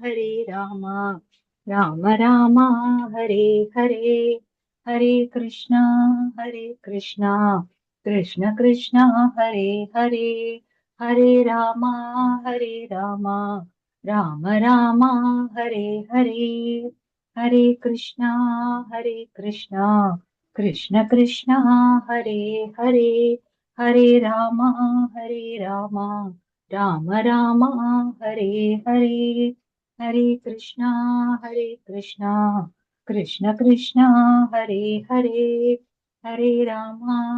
Hare Rama, Rama Rama, Hare Hare, Hare Krishna, Krishna Krishna, Hare Hare, Hare Rama, Rama Rama, Hare Hare, Hare Krishna, Krishna Krishna, Hare Hare, Hare Rama, Rama Rama, Hare Hare, Hare Krishna, Krishna Krishna, Hare Hare, Hare Rama,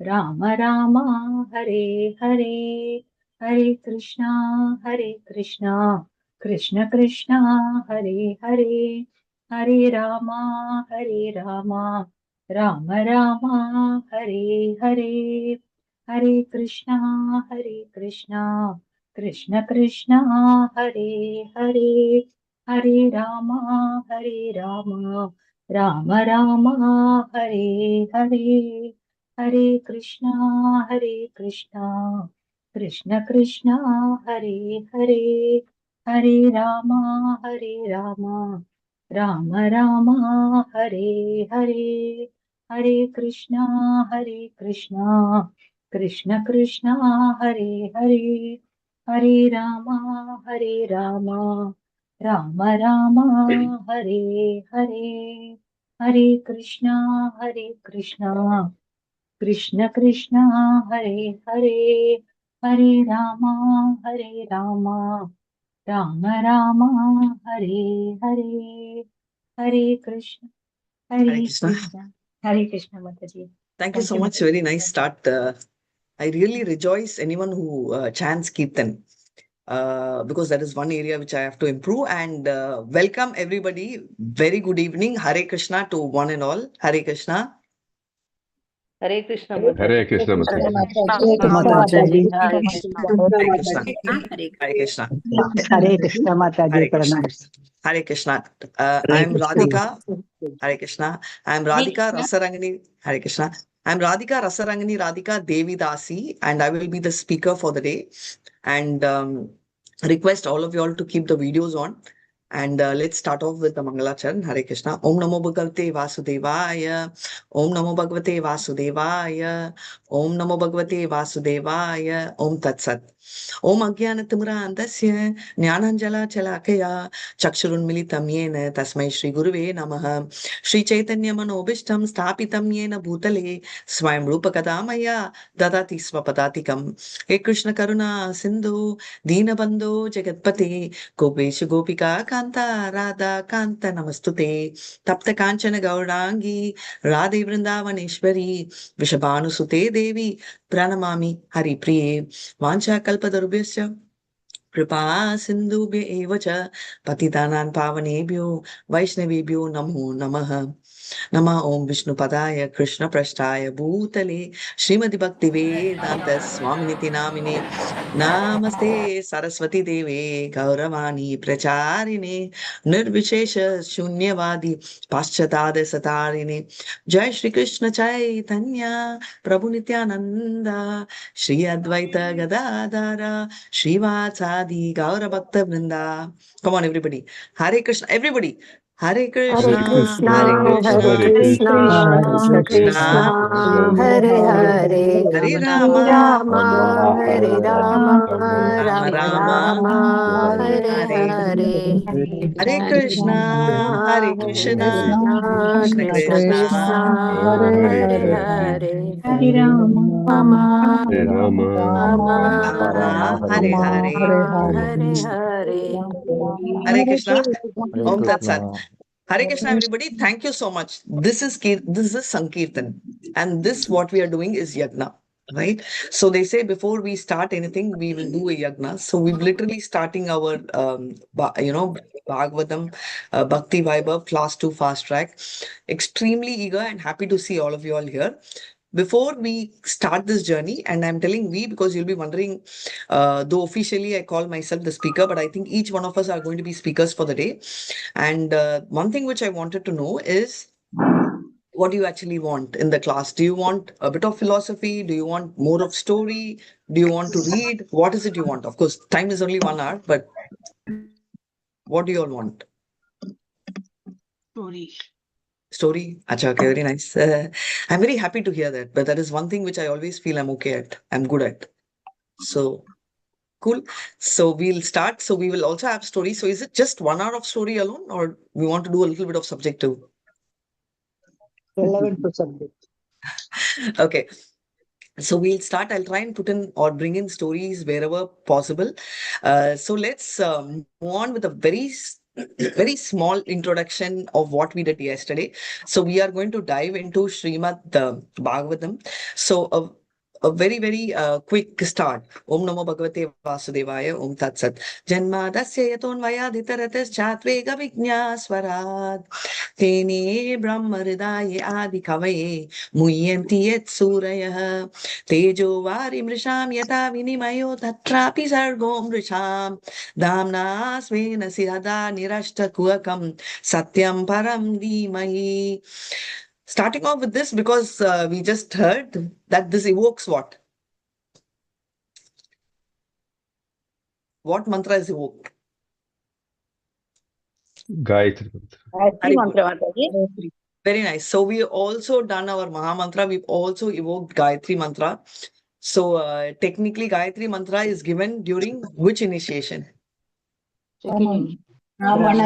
Rama Rama, Hare Hare, Hare Krishna, Krishna Krishna, Hare Hare, Hare Rama, Rama Rama, Hare Hare, Hare Krishna, Krishna Krishna, Hare Hare, Hare Rama, Rama Rama, Hare Hare, Hare Krishna, Krishna Krishna, Hare Hare, Hare Rama, Rama Rama, Hare Hare, Hare Krishna, Krishna Krishna, Hare Hare, Hare Rama, Rama Rama, Hare Hare, Hare Krishna, Krishna Krishna, Hare Hare, Hare Rama, Rama Rama, Hare Hare, Hare Krishna, Hare Krishna. Hare Krishna, Mataji. Thank you so much. Very nice start. I really rejoice anyone who chants Kirtan. Because that is one area which I have to improve. And welcome everybody. Very good evening. Hare Krishna to one and all. Hare Krishna. Hare Krishna. Hare Krishna. Hare Krishna. Hare Krishna. Hare Krishna Mataji. Hare Krishna. Hare Krishna. I am Radhika. Hare Krishna. I am Radhika Rasarangani. Hare Krishna. I am Radhika Rasarangani Radhika Devi Dasi, and I will be the speaker for the day. And request all of you all to keep the videos on. And let's start off with the Mangalacharan. Hare Krishna. Om Namo Bhagavate Vasudevaya. Om Namo Bhagavate Vasudevaya. Om Namo Bhagavate Vasudevaya. Om Tat Sat. Om Agyana Timura Andasya Jnananjala Chalakaya Chakshurun Militam Yena Tasmai Shri Guruve Namaha Shri Chaitanya Manobishtam Stapitam Yena Bhutale Swayam Rupa Kadamaya Dadati Swapadatikam He Krishna Karuna Sindhu Deenabandhu Jagatpate Gopeshu Gopika Kanta Radha Kanta Namastute Tapta Kanchana Gaurangi Radhe Vrindavaneshwari Vishabhanu Sute Devi Pranamami Hari Priye Vancha Kalpadarubhyasya Kripa Sindhubhya eva cha Patidanan Pavanebhyo Vaishnavebhyo Namo Namaha Nama Om Vishnu Padaya Krishna Prashtaya Bhutale Srimati Bhakti Vedanta Swaminiti Namine Namaste Saraswati Deve Gauravani Pracharine Nirvishesha Shunyavadi Paschatade Satarine Jai Shri Krishna Chaitanya Prabhu Nityananda Shri Advaita Gadadara Srivasadi Gaura Bhakta Vrinda. Come on everybody. Hare Krishna. Everybody. Hare Krishna, Hare Krishna, Hare Krishna, Krishna Krishna, Hare Hare, Hare Rama, Hare Rama, Rama Rama, Hare Hare Hare, Hare Krishna, Hare Krishna, Krishna Krishna, Hare Hare, Hare Rama, Hare Rama, Rama, Hare Hare, Hare Hare. Hare Krishna, Om Tat Sat. Hare Krishna, everybody. Thank you so much. This is Sankirtan, and this what we are doing is yagna, right? So they say before we start anything, we will do a yagna. So we're literally starting our, Bhagavatam, Bhakti Vaibhav Class 2 Fast Track. Extremely eager and happy to see all of you all here. Before we start this journey, and I'm telling we because you'll be wondering, though officially I call myself the speaker, but I think each one of us are going to be speakers for the day. And one thing which I wanted to know is, what do you actually want in the class? Do you want a bit of philosophy? Do you want more of story? Do you want to read? What is it you want? Of course, time is only 1 hour, but What do you all want? Story. Story? Acha, okay, very nice. I'm very happy to hear that. But that is one thing which I always feel I'm okay at. I'm good at. So cool. So we'll start. So we will also have story. So is it just 1 hour of story alone, or we want to do a little bit of subject too? Relevant to subject. Okay. So we'll start. I'll try and put in or bring in stories wherever possible. So let's move on with a very small introduction of what we did yesterday. So we are going to dive into Srimad Bhagavatam. So a very quick start. Om Namo Bhagavate Vasudevaya. Om Tat Sat. Janmadasya yatonvayadhitarataschatvega vijñaswarat. Tene Brahmaridaya Adi Kavaye Muyanti Yet Surayah. Tejo Varimrisham Yata Vinimayo Tatrapi Sargom Risham. Damna Svena Sirada Nirashta Kuakam Satyam Param Dhimahi. Starting off with this because we just heard that this evokes what? What mantra is evoked? Gayatri Mantra. Very nice. So we also done our Maha Mantra. We've also evoked Gayatri Mantra. So technically Gayatri Mantra is given during which initiation? Brahmanical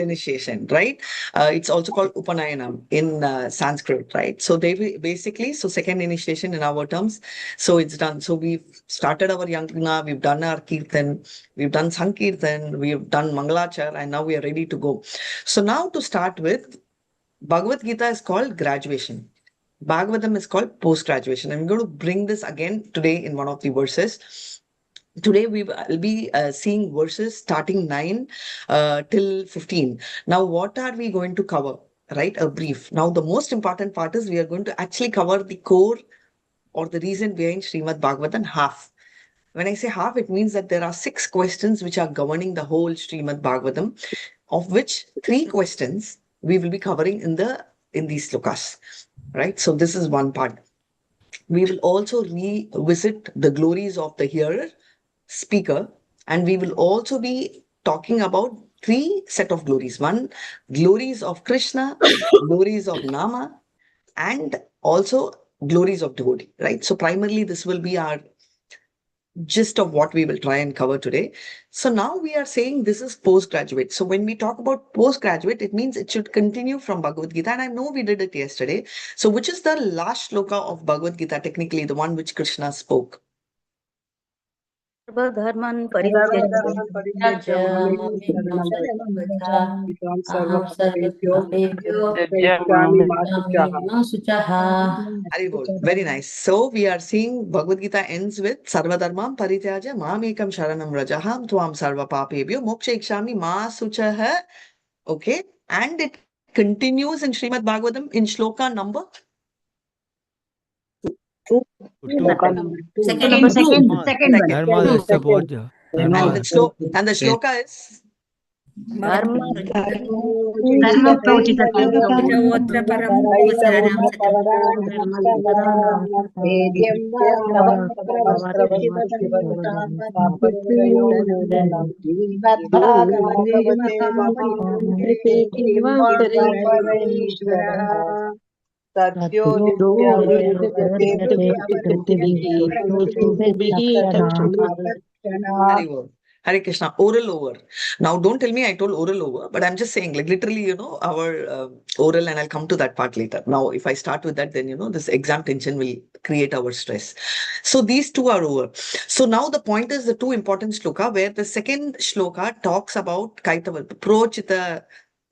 initiation, right? It's also called Upanayanam in Sanskrit, right? So they basically, so second initiation in our terms. So it's done. So we've started our Yajna, we've done our Kirtan, we've done Sankirtan, we've done Mangalachar, and now we are ready to go. So now to start with, Bhagavad Gita is called graduation. Bhagavatam is called post-graduation. I'm going to bring this again today in one of the verses. Today we will be seeing verses starting 9 till 15. Now, what are we going to cover? Right, a brief. Now, the most important part is we are going to actually cover the core or the reason behind Srimad Bhagavatam half. When I say half, it means that there are 6 questions which are governing the whole Srimad Bhagavatam, of which 3 questions we will be covering in these slokas. Right, so this is one part. We will also revisit the glories of the hearer, speaker, and we will also be talking about 3 set of glories. One, glories of Krishna, glories of Nama, and also glories of devotee, right? So primarily this will be our gist of what we will try and cover today. So now we are saying this is postgraduate. So when we talk about postgraduate, it means it should continue from Bhagavad Gita. And I know we did it yesterday. So which is the last shloka of Bhagavad Gita, technically the one which Krishna spoke? Dharman Parijajya Aham Sarvabhuteshu Very nice. So we are seeing Bhagavad Gita ends with Sarvadharmam Parityaja Mamekam Sharanam Rajaham Tvam Sarva Papebhyo Moksha Ikshami Ma Suchaha. Okay. And it continues in Srimad Bhagavatam in shloka number Second one. and the shloka is Hare Krishna, oral over. Now, don't tell me I told oral over, but I'm just saying, like literally, our oral, and I'll come to that part later. Now, if I start with that, then, this exam tension will create our stress. So these 2 are over. So now the point is the 2 important shloka, where the second shloka talks about Kaitava, Prochita,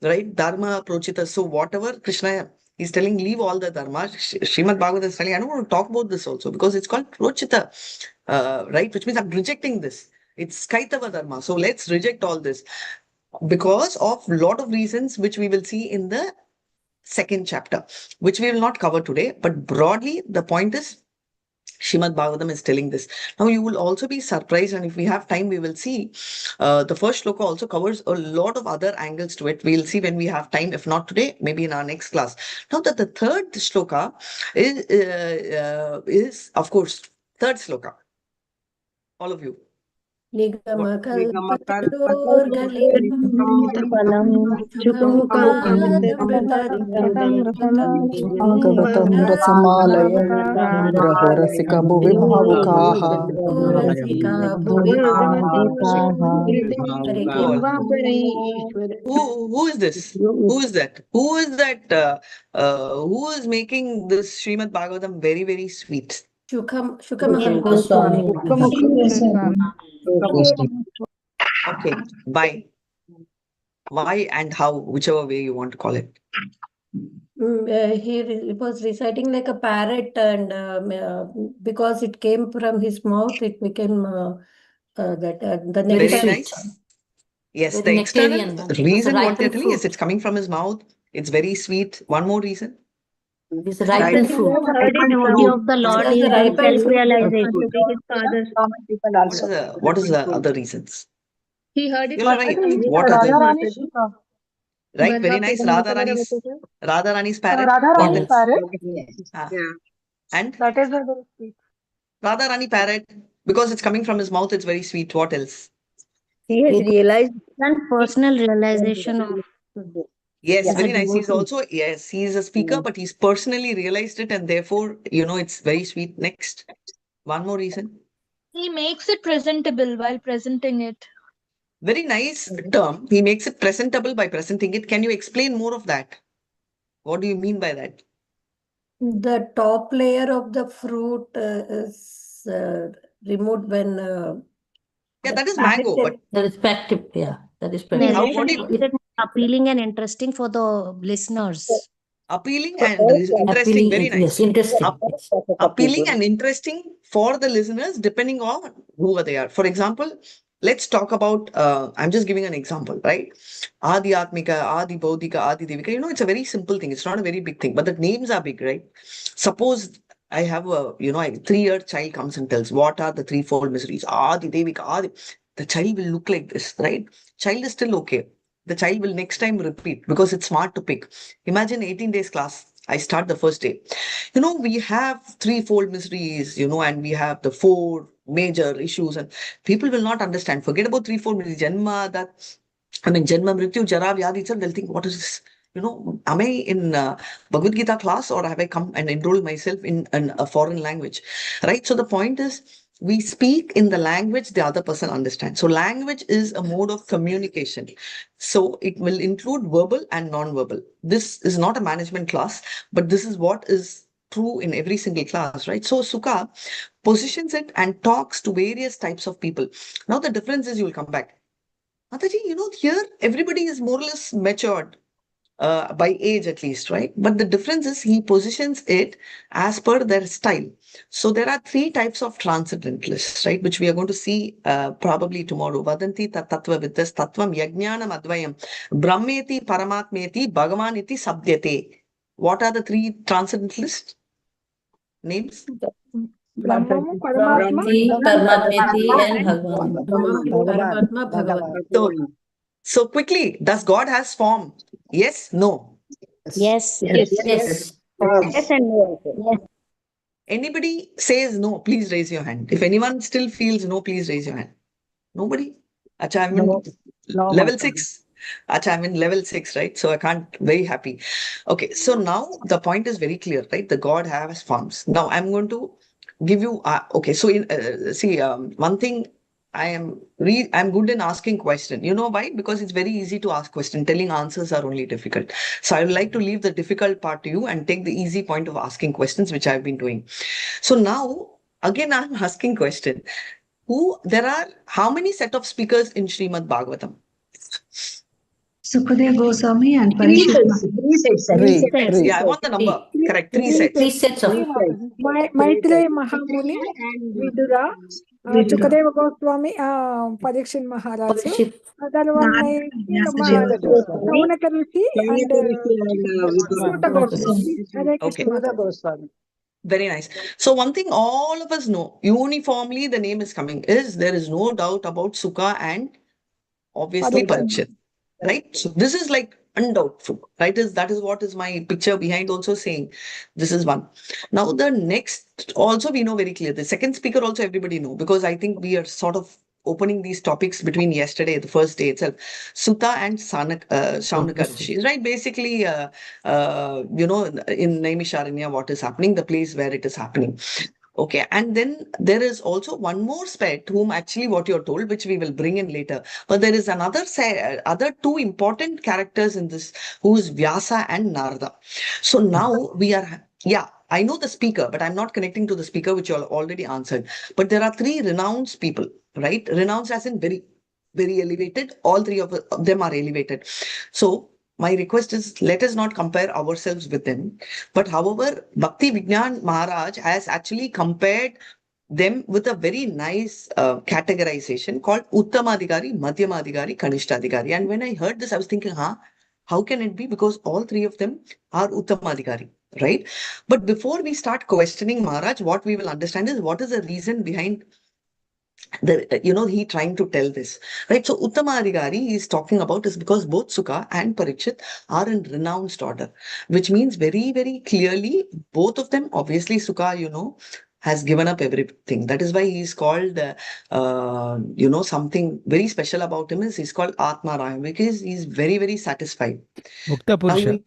right? Dharma, Prochita. So whatever Krishna is telling, leave all the Dharma. Srimad Bhagavatam is telling, I don't want to talk about this also because it's called Prochita, right? Which means I'm rejecting this. It's Kaitava Dharma. So let's reject all this because of a lot of reasons which we will see in the second chapter, which we will not cover today. But broadly, the point is Srimad Bhagavatam is telling this. Now you will also be surprised, and if we have time, we will see the first shloka also covers a lot of other angles to it. We'll see when we have time. If not today, maybe in our next class. Now that the third shloka is of course, third shloka. All of you. Bhagavatam రసమాలయం రసరసిక Bhuvi భావుకాః Who is this? Who is that? Who is that? Who is making this Srimad Bhagavatam very, very sweet? Goswami. Okay, why? Why and how, whichever way you want to call it. He was reciting like a parrot, and because it came from his mouth, it became the Very nectar. nice. Yes, Very the external nectarian. reason what ripened you're telling is fruit. it's coming from his mouth. It's very sweet. One more reason. It's a ripened fruit. Third devotee of the Lord Because is the ripened fruit self-realization. His father's. Common people also. What is the other reasons? He heard it You're from right. his What are father's they? mouth. Right, very nice. Radha Rani's parrot. What else? Ah. And That is the very sweet. Radha Rani parrot, because it's coming from his mouth, it's very sweet. What else? He has realized and personal realization of. Yes, very nice. He's also, yes, he's a speaker, but he's personally realized it, and therefore, it's very sweet. Next, one more reason. He makes it presentable while presenting it. Very nice term. He makes it presentable by presenting it. Can you explain more of that? What do you mean by that? The top layer of the fruit is removed when Yeah, the that is mango, but The respective, that is How- present. what do you- Narration is appealing and interesting for the listeners. appealing and interesting. Appealing, Very nice. yes, interesting. Up- Yes. Appealing and interesting for the listeners, depending on who they are. For example, let's talk about, I'm just giving an example, right? Adi Atmika, Adi Bodhika, Adi Devika. It's a very simple thing. It's not a very big thing, but the names are big, right? Suppose I have a 3-year child comes and tells, what are the threefold mysteries? Adi Devika, Adi. The child will look like this, right? Child is still okay. The child will next time repeat because it's smart to pick. Imagine 18 days class. I start the first day. We have threefold mysteries, and we have the 4 major issues, and people will not understand. Forget about threefold mysteries. Janma, Mrityu, Jara, Vyadhi itself, they'll think, what is this? Am I in Bhagavad Gita class, or have I come and enrolled myself in a foreign language? Right? So the point is, we speak in the language the other person understands. So language is a mode of communication. So it will include verbal and non-verbal. This is not a management class, but this is what is true in every single class, right? So Sukha positions it and talks to various types of people. Now the difference is, you'll come back. Mataji, here everybody is more or less matured. By age at least, right? But the difference is he positions it as per their style. So there are 3 types of transcendentalists, right? Which we are going to see probably tomorrow. Vadanti tattva vidas tattvam yajnanam advayam brahmeti paramatmeti bhagavaniti sabdyate. What are the 3 transcendentalists? Names? Brahman, Brahmati, Paramatmeti, and Bhagavan. Paramatma. So quickly, does God has form? Yes, no. Yes. Yes. Yes and no. Yes. Anybody says no, please raise your hand. If anyone still feels no, please raise your hand. Nobody? Acha, I'm in No, level Mataji. 6. Acha, I'm in level 6, right? So I can't, very happy. Okay, so now the point is very clear, right? The God has forms. Now I'm going to give you, okay, so one thing, I'm good in asking question. You know why? Because it's very easy to ask question. Telling answers are only difficult. So I would like to leave the difficult part to you and take the easy point of asking questions, which I've been doing. So now, again, I'm asking question. There are how many set of speakers in Srimad Bhagavatam? Sukadeva Goswami and 3 Parishit. sets. Three. Yeah, I want the number. Correct. 3 sets. 3 sets of Maitreya Mahamuni, Vidura, Sukadeva Goswami, Parikshit Maharaj, Parishit. other one like Saunaka Rishi and Suta Goswami. Hare Okay. Krishna. Sudha Goswami. Very nice. So one thing all of us know, uniformly the name is coming, is there is no doubt about Sukha and obviously Parikshit. Right? So this is like undoubtful, right? That is what is my picture behind also saying this is one. Now the next also we know very clear. The second speaker also everybody know, because I think we are sort of opening these topics between yesterday, the first day itself, Sutta and Shaunaka Rishi, right? Basically, you know, in Naimisharanya, what is happening, the place where it is happening. Okay, and then there is also one more aspect whom actually what you're told, which we will bring in later. But there is another other two important characters in this, who's Vyasa and Narada. So now we are, yeah, I know the speaker, but I'm not connecting to the speaker, which you all already answered. But there are three renowned people, right? Renowned as in very, very elevated. All three of them are elevated. So my request is, let us not compare ourselves with them. But however, Bhakti Vignan Maharaj has actually compared them with a very nice categorization called Uttamadhikari, Madhyamadhikari, Kanishtadhikari. And when I heard this, I was thinking, how can it be? Because all three of them are Uttamadhikari, right? But before we start questioning Maharaj, what we will understand is what is the reason behind he trying to tell this, right? So Uttamadhikari is talking about is because both Sukha and Parikshit are in renounced order, which means very, very clearly, both of them, obviously Sukha, has given up everything. That is why he is called, something very special about him is he's called Atma Raya, because he's very, very satisfied. Mukta Purusha.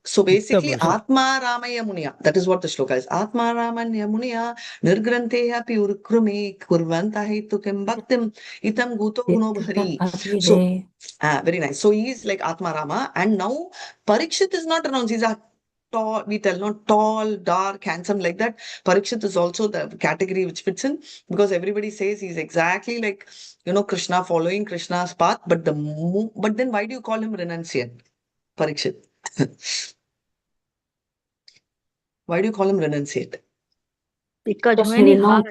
So basically, Atma Ramaya Muniya, that is what the shloka is. Atma Ramaya Muniya, Nirgranteya pi urkrume, kurvanta hetukem bhaktim, itam guto guno bhari. So, very nice. So he is like Atma Rama, and now Parikshit is not announced. He's a tall, we tell, not tall, dark, handsome, like that. Parikshit is also the category which fits in, because everybody says he's exactly like, Krishna, following Krishna's path. But then why do you call him renunciant, Parikshit? Why do you call him renunciate? Because when he heard,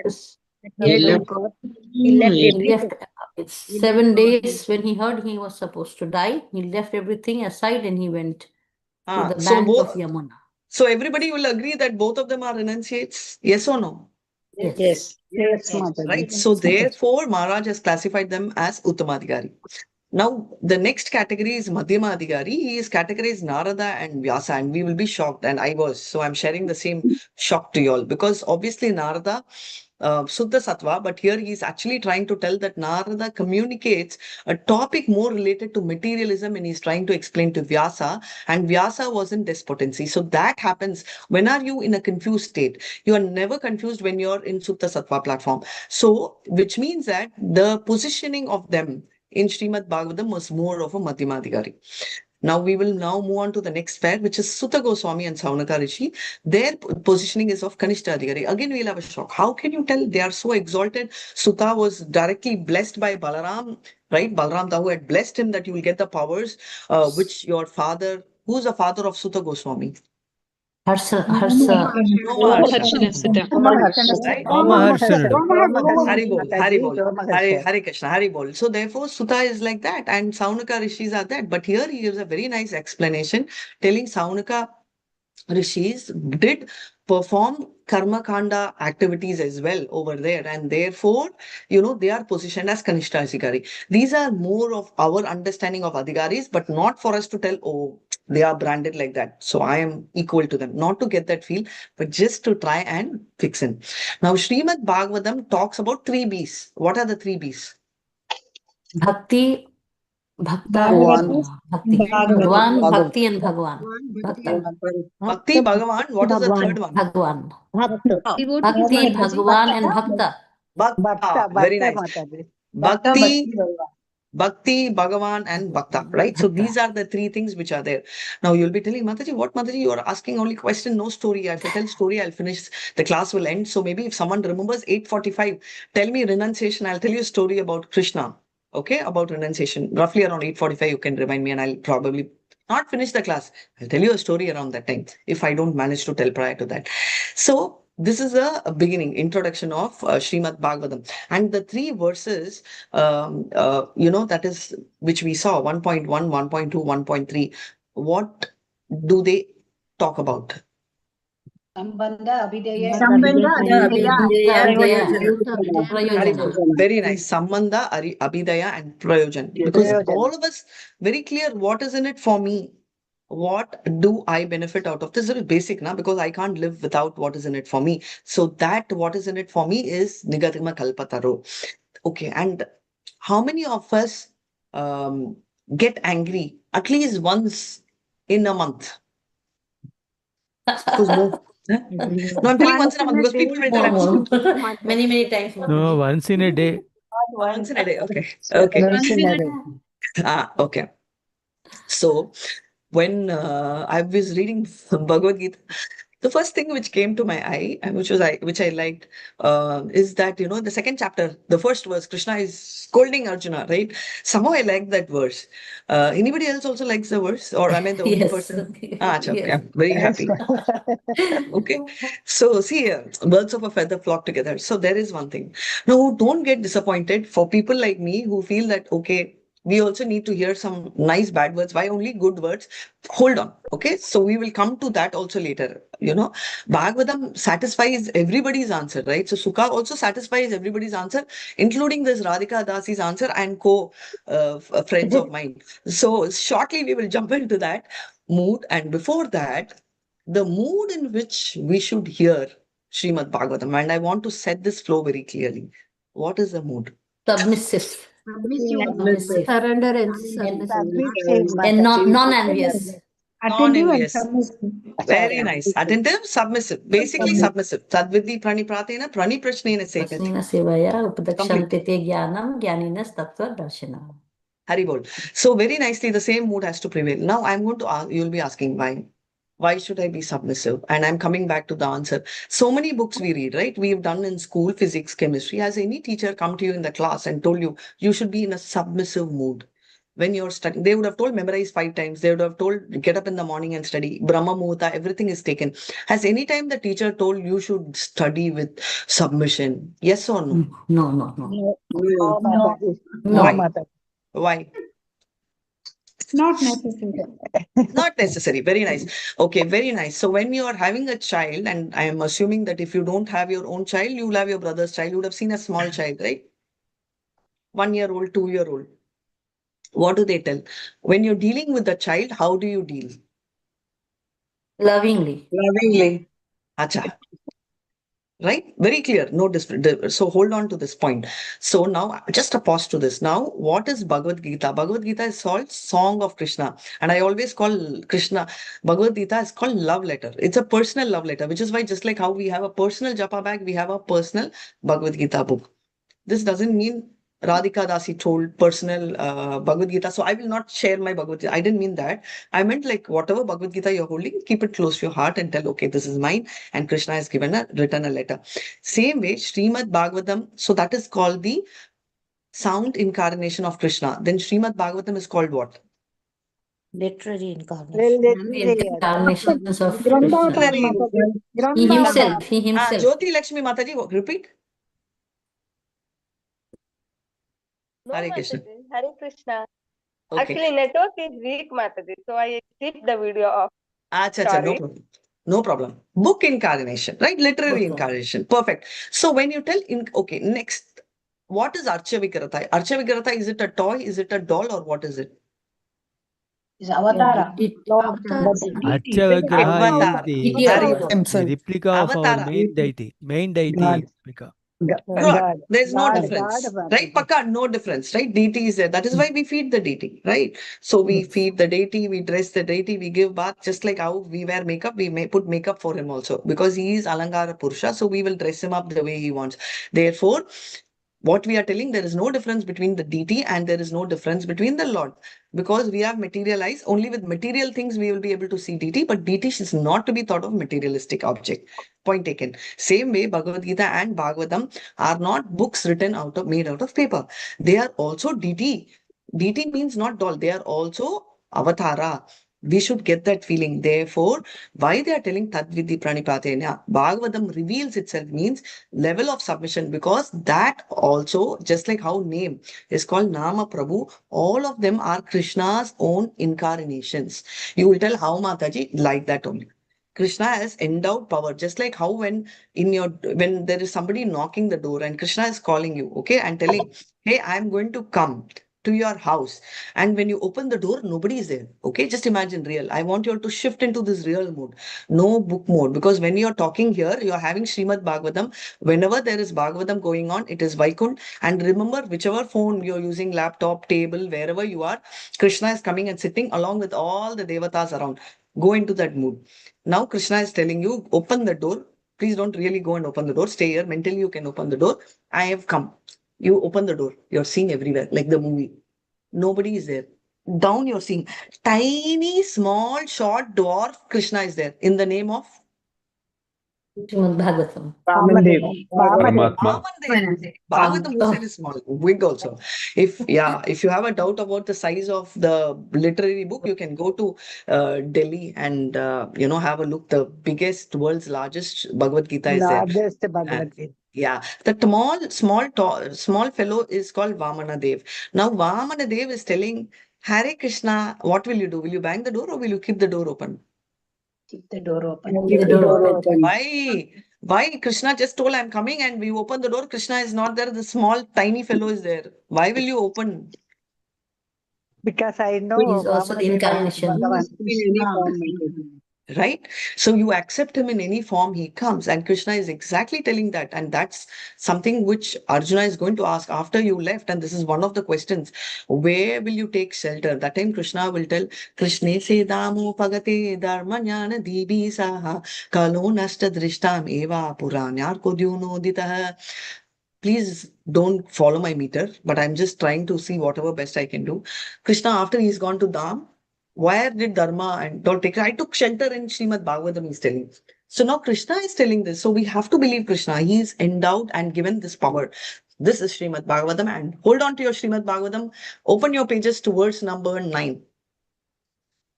he left. It's 7 days when he heard he was supposed to die. He left everything aside and he went to the bank of Yamuna. So everybody will agree that both of them are renunciates? Yes or no? Yes. Right. So therefore, Maharaj has classified them as Uttamadhikari. Now, the next category is Madhyamadhikari. He is categorized Narada and Vyasa, and we will be shocked. And I was. So I'm sharing the same shock to you all, because obviously Narada, Suddha Sattva, but here he is actually trying to tell that Narada communicates a topic more related to materialism, and he's trying to explain to Vyasa, and Vyasa was in despotency. So that happens. When are you in a confused state? You are never confused when you're in Suddha Sattva platform. So, which means that the positioning of them in Srimad Bhagavatam was more of a Madhyamadhikari. Now we will move on to the next pair, which is Sutta Goswami and Shaunaka Rishi. Their positioning is of Kanishtadhikari. Again, we'll have a shock. How can you tell? They are so exalted. Sutta was directly blessed by Balaram, right? Balaram Tahu had blessed him that you will get the powers, which your father, who's the father of Sutta Goswami? Harsha. Hare Krishna, Hari Bol. So therefore, Sutta is like that, and Shaunaka Rishis are that. But here he gives a very nice explanation, telling Shaunaka Rishis did perform karma kanda activities as well over there, and therefore, they are positioned as Kanishta Adhikari. These are more of our understanding of Adhikaris, but not for us to tell, oh, they are branded like that, so I am equal to them. Not to get that feel, but just to try and fix in. Now, Srimad Bhagavatam talks about 3 Bs. What are the 3 Bs? Bhakti, Bhagwan, Bhakti and Bhagwan. Bhakti, Bhagavan. What is the third one? Bhagwan. Bhakti, Bhagwan and Bhakta. Bhakta. Very nice. Bhakti, Bhagavan and Bhakta, right? So these are the 3 things which are there. Now you'll be telling, Mataji, what Mataji? You are asking only question, no story. If I tell story, I'll finish, the class will end. So maybe if someone remembers 8:45, tell me renunciation, I'll tell you a story about Krishna. Okay, about renunciation. Roughly around 8:45, you can remind me, and I'll probably not finish the class. I'll tell you a story around that time, if I don't manage to tell prior to that. So this is a beginning, introduction of Srimad Bhagavatam. And the 3 verses, that is, which we saw, 1.1, 1.2, 1.3, what do they talk about? Very nice. Sambandha, Abhidaya and Prayojan. Because all of us, very clear, what is in it for me? what do I benefit out of this? This is basic, na? Because I can't live without what is in it for me. So that what is in it for me is Nigatima Kalpataro. Okay, and how many of us get angry at least once in a month? Suppose more. Huh? No, I'm telling once in a month because people will interact. Many times. No, once in a day. Once in a day. Okay. Okay. Once in a day. Okay. So when I was reading Bhagavad Gita, the first thing which came to my eye and which I liked is that the second chapter, the first verse, Krishna is scolding Arjuna, right? Somehow I like that verse. Anybody else also likes the verse, or am I the only Yes. person? Yes. Okay, I'm very happy. Okay, so see, birds of a feather flock together. So there is one thing. Now, don't get disappointed for people like me who feel that okay, we also need to hear some nice bad words. Why only good words? Hold on. Okay, so we will come to that also later. Bhagavatam satisfies everybody's answer, right? So Sukha also satisfies everybody's answer, including this Radhika Dasi's answer and friends of mine. So shortly we will jump into that mood, and before that, the mood in which we should hear Srimad Bhagavatam, and I want to set this flow very clearly. What is the mood? Submissive. Submissive. Surrender and submissive. And non-envious. Attentive and Non-envious. submissive. Very nice. Attentive, submissive. Basically submissive. Tadvidhi pranipratena praniprashnena sekati. Prasnena sevaya upadakshante te jnanam jnaninas tattva darshanam. Haribol. So very nicely, the same mood has to prevail. Now I'm going to ask, you'll be asking why. Why should I be submissive? And I'm coming back to the answer. So many books we read, right? We've done in school, physics, chemistry. Has any teacher come to you in the class and told you, you should be in a submissive mood? When you're studying, they would have told memorize 5 times. They would have told get up in the morning and study. Brahma Muhurta, everything is taken. Has any time the teacher told you should study with submission? Yes or no? No. No. Why? Why? Not necessary. Not necessary. Very nice. Okay, very nice. So when you are having a child, and I am assuming that if you don't have your own child, you will have your brother's child. You would have seen a small child, right? 1-year-old, 2-year-old. What do they tell? When you're dealing with the child, how do you deal? Lovingly. Acha. Right? Very clear. No different. So hold on to this point. So now just a pause to this. Now, what is Bhagavad Gita? Bhagavad Gita is called Song of Krishna. And I always call Krishna, Bhagavad Gita is called love letter. It's a personal love letter, which is why just like how we have a personal japa bag, we have a personal Bhagavad Gita book. This doesn't mean Radhika Dasi told personal Bhagavad Gita. So I will not share my Bhagavad Gita. I didn't mean that. I meant like whatever Bhagavad Gita you're holding, keep it close to your heart and tell, okay, this is mine. And Krishna has written a letter. Same way, Srimad Bhagavatam. So that is called the sound incarnation of Krishna. Then Srimad Bhagavatam is called what? Literary incarnation. Incarnations of Grandha Krishna. He Grandha. himself. Jyoti Lakshmi Mataji, repeat. No, Hare Krishna. Mataji. Hare Krishna. Okay. Actually, network is weak, Mataji. So I skipped the video off. Acha, no Sorry. problem. No problem. Book incarnation, right? Literary Book. incarnation. Perfect. So when you tell, okay, next, what is Archa Vikrata? Archa Vikrata, is it a toy? Is it a doll or what is it? Is Avatara. Archavagraha is the replica of our Avatara. main deity. Replica. Right. There's no difference, right? Pakka, no difference, right? Deity is there. That is why we feed the deity, right? So we feed the deity, we dress the deity, we give bath, just like how we wear makeup, we may put makeup for him also because he is Alangara Purusha. So we will dress him up the way he wants. Therefore, what we are telling, there is no difference between the deity and there is no difference between the Lord. Because we have materialized, only with material things we will be able to see deity, but deity is not to be thought of materialistic object. Point taken. Same way, Bhagavad Gita and Bhagavatam are not books made out of paper. They are also deity. Deity means not doll. They are also avatara. We should get that feeling. Therefore, why they are telling Tadvidhi Pranipatena, Bhagavatam reveals itself means level of submission, because that also, just like how name is called Nama Prabhu, all of them are Krishna's own incarnations. You will tell how, Mataji, like that only. Krishna has endowed power, just like how when there is somebody knocking the door and Krishna is calling you, okay, and telling, hey, I'm going to come. to your house, and when you open the door, nobody is there. Okay, just imagine real. I want you all to shift into this real mode, no book mode, because when you're talking here, you're having Srimad Bhagavatam. Whenever there is Bhagavatam going on, it is Vaikund. And remember, whichever phone you're using, laptop, table, wherever you are, Krishna is coming and sitting along with all the devatas around. Go into that mood. Now Krishna is telling you, open the door. Please don't really go and open the door. Stay here. Mentally, you can open the door. I have come. You open the door. You're seeing everywhere, like the movie. Nobody is there. Down you're seeing tiny, small, short dwarf Krishna is there in the name of Srimad Bhagavatam. Paramatma. Bhagavatam who said is small, big also. If you have a doubt about the size of the literary book, you can go to Delhi and have a look. The biggest, world's largest Bhagavad Gita is there. Largest Bhagavad Gita. Yeah, the small fellow is called Vamana Dev. Now Vamana Dev is telling Hare Krishna, what will you do? Will you bang the door or will you keep the door open? Keep the door open. Keep the door open. Why? Why? Krishna just told I'm coming and we open the door. Krishna is not there. The small tiny fellow is there. Why will you open? Because I He know is also the Vamana incarnation. Bhagavan. Right? So you accept him in any form he comes, and Krishna is exactly telling that. And that's something which Arjuna is going to ask after you left. And this is one of the questions. Where will you take shelter? That time Krishna will tell, Krishne se damo pagate dharmanyana dibi saha kalo nasta drishtam eva puranyar kodyunoditaha. Please don't follow my meter, but I'm just trying to see whatever best I can do. Krishna, after he's gone to Dham, where did Dharma and don't take? I took shelter in Srimad Bhagavatam, he's telling. So now Krishna is telling this. So we have to believe Krishna. He is endowed and given this power. This is Srimad Bhagavatam. And hold on to your Srimad Bhagavatam. Open your pages to verse number 9.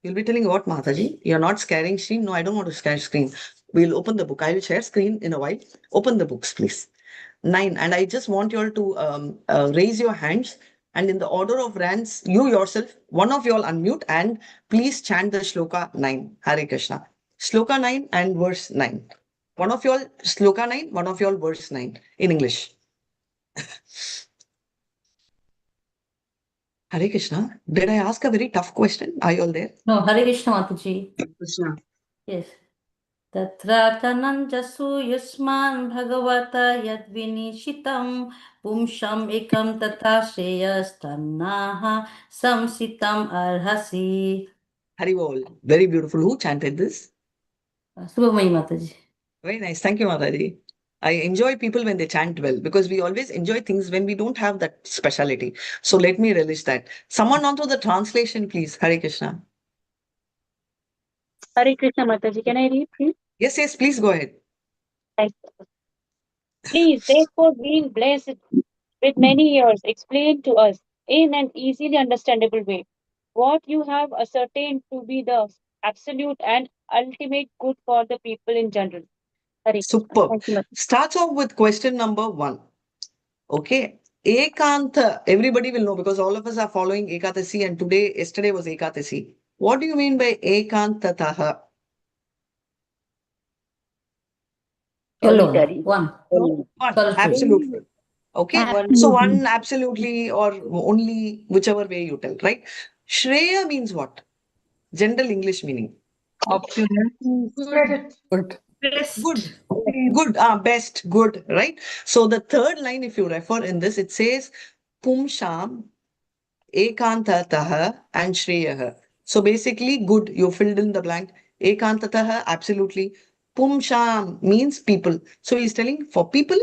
You'll be telling what, Mataji? You're not scaring screen? No, I don't want to scare screen. We'll open the book. I will share screen in a while. Open the books, please. 9. And I just want you all to raise your hands. And in the order of ranks, you yourself, one of you all unmute and please chant the Shloka 9. Hare Krishna. Shloka 9 and verse 9. One of you all, Shloka 9, one of you all, verse 9 in English. Hare Krishna. Did I ask a very tough question? Are you all there? No, Hare Krishna Mataji. Krishna. Yes. Tatratananjasu yusman bhagavata yadvinishitam pumsham ekam tata shreyas samsitam arhasi. Haribol. Very beautiful. Who chanted this? Subhamani Mataji. Very nice. Thank you, Mataji. I enjoy people when they chant well because we always enjoy things when we don't have that speciality. So let me relish that. Someone onto the translation, please. Hare Krishna. Hare Krishna Mataji, can I read, please? Yes, please go ahead. Thank you. Please, therefore, being blessed with many years, explain to us in an easily understandable way what you have ascertained to be the absolute and ultimate good for the people in general. Hare Krishna. Superb. Thank you, Mataji. Starts off with question number 1. Okay. Ekanta. Everybody will know because all of us are following Ekadasi and yesterday was Ekadasi. What do you mean by Ekantataha? Alone. One. Absolutely. Okay. So one absolutely or only, whichever way you tell, right? Shreya means what? General English meaning. Good. Good. Good. Best. Good. Right. So the third line, if you refer in this, it says Pumsham, Ekantataha and Shreyaha. So basically good. You filled in the blank. Ekantataha, absolutely. Pumsham means people. So he's telling for people,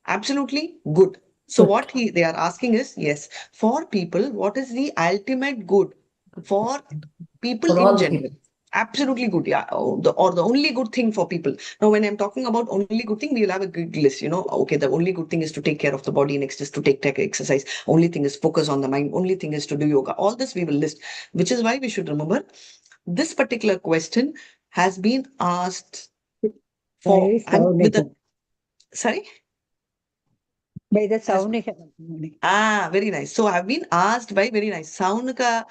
absolutely good. So what they are asking is, yes, for people, what is the ultimate good for people in general? Absolutely good, yeah. Or the only good thing for people. Now, when I'm talking about only good thing, we'll have a good list, Okay, the only good thing is to take care of the body. Next is to take exercise. Only thing is focus on the mind. Only thing is to do yoga. All this we will list, which is why we should remember this particular question has been asked for sorry? By the Saunika. Very nice. So I've been asked by very nice Saunika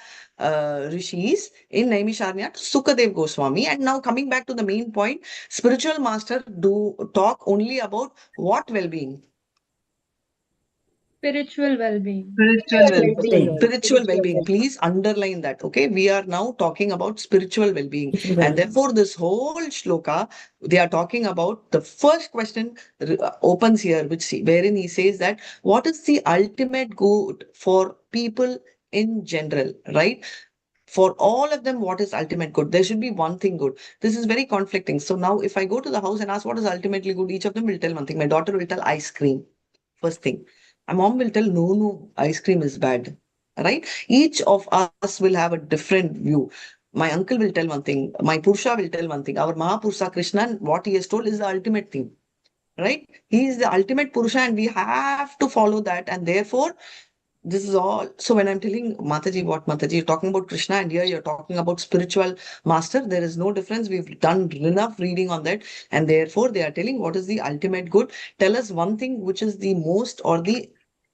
rishis in Naimisharnya to Sukadev Goswami. And now coming back to the main point, spiritual master do talk only about what well-being? Spiritual well-being. Spiritual well-being. Please underline that. Okay. We are now talking about spiritual well-being. And therefore, this whole shloka, they are talking about the first question opens here, wherein he says that what is the ultimate good for people in general, right? For all of them, what is ultimate good? There should be one thing good. This is very conflicting. So now if I go to the house and ask what is ultimately good, each of them will tell one thing. My daughter will tell ice cream. First thing. My mom will tell, no, ice cream is bad. Right? Each of us will have a different view. My uncle will tell one thing. My Purusha will tell one thing. Our Mahapurusha Krishna, what he has told is the ultimate thing. Right? He is the ultimate Purusha and we have to follow that. And therefore, this is all. So when I'm telling Mataji, what Mataji, you're talking about Krishna and here you're talking about spiritual master, there is no difference. We've done enough reading on that. And therefore they are telling what is the ultimate good. Tell us one thing which is the most or the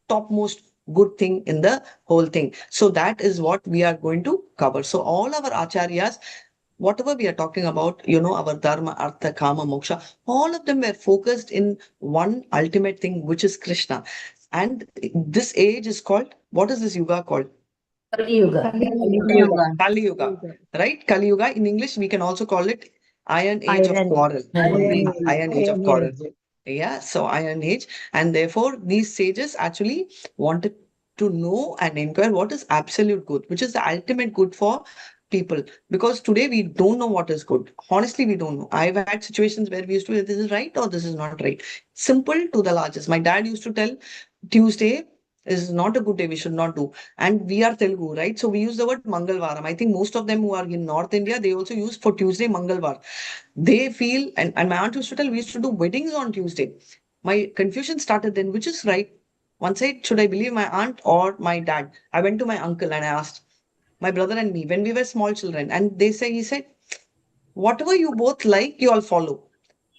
topmost good thing in the whole thing. So that is what we are going to cover. So all our acharyas, whatever we are talking about, our dharma, artha, kama, moksha, all of them were focused in one ultimate thing, which is Krishna. And this age is called, what is this yuga called? Kali Yuga. Kali Yuga, right? Kali Yuga. In English, we can also call it Iron Age of Quarrel. Iron Age of Quarrel. Yeah, so Iron Age. And therefore, these sages actually wanted to know and inquire what is absolute good, which is the ultimate good for people. Because today we don't know what is good. Honestly, we don't know. I've had situations where we used to say this is right or this is not right. Simple to the largest. My dad used to tell Tuesday is not a good day, we should not do. And we are Telugu, right? So we use the word Mangalvaram. I think most of them who are in North India, they also use for Tuesday Mangalvar. They feel, and my aunt used to tell, we used to do weddings on Tuesday. My confusion started then, which is right? One side, should I believe my aunt or my dad? I went to my uncle and I asked, my brother and me, when we were small children, and he said, whatever you both like, you all follow.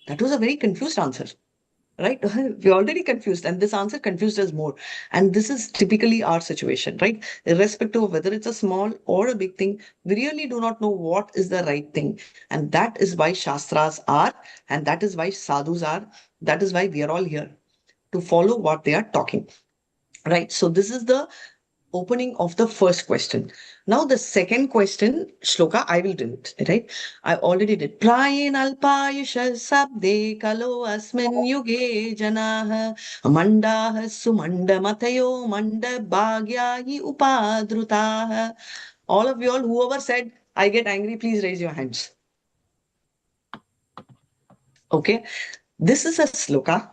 That was a very confused answer. Right? We're already confused, and this answer confused us more. And this is typically our situation, right? Irrespective of whether it's a small or a big thing, we really do not know what is the right thing. And that is why Shastras are, and that is why sadhus are, that is why we are all here to follow what they are talking. Right? So this is the opening of the first question. Now the second question, shloka, I will do it, right? I already did. Prayen alpayusha sabde kalo asmin yuge janaha mandaha sumanda matayo manda bhagyahi upadrutaha. All of you all, whoever said, I get angry, please raise your hands. Okay. This is a shloka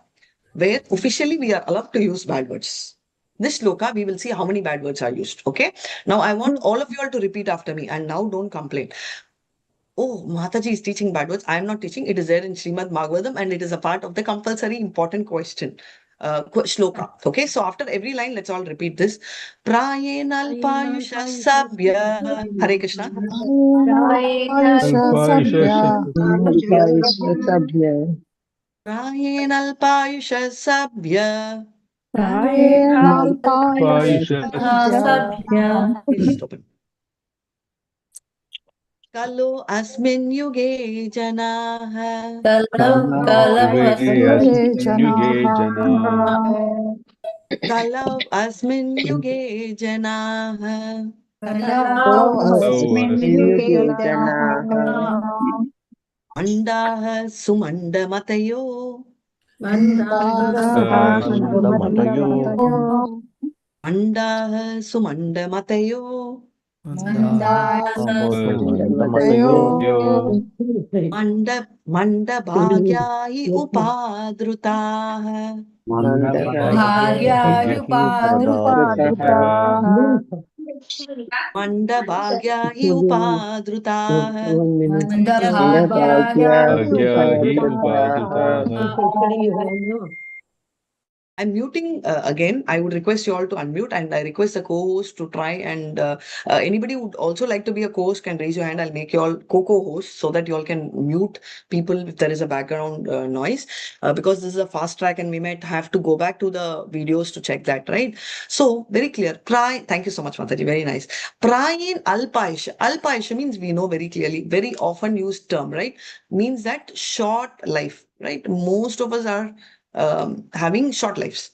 where officially we are allowed to use bad words. This shloka, we will see how many bad words are used. Okay. Now, I want all of you all to repeat after me and now don't complain. Oh, Mataji is teaching bad words. I am not teaching. It is there in Srimad Bhagavatam and it is a part of the compulsory important question. Shloka. Okay. So after every line, let's all repeat this. Prayen alpayusha sabya. Hare Krishna. Prayen alpayusha sabya. Please open. Kalo asmin yuge janaha. Kalo asmin yuge janaha. Mandaha sumanda matayo. Mandaha sumanda matayo. Manda bhagyahi upadrutaha. Manda bhagyahi upadrutaha. I'm muting again. I would request you all to unmute and I request the co-host to try and anybody who would also like to be a co-host can raise your hand. I'll make you all co-hosts so that you all can mute people if there is a background noise because this is a fast track and we might have to go back to the videos to check that, right? So very clear. Thank you so much, Mataji. Very nice. Prayin alpaisha. Alpaisha means we know very clearly, very often used term, right? Means that short life, right? Most of us are having short lives.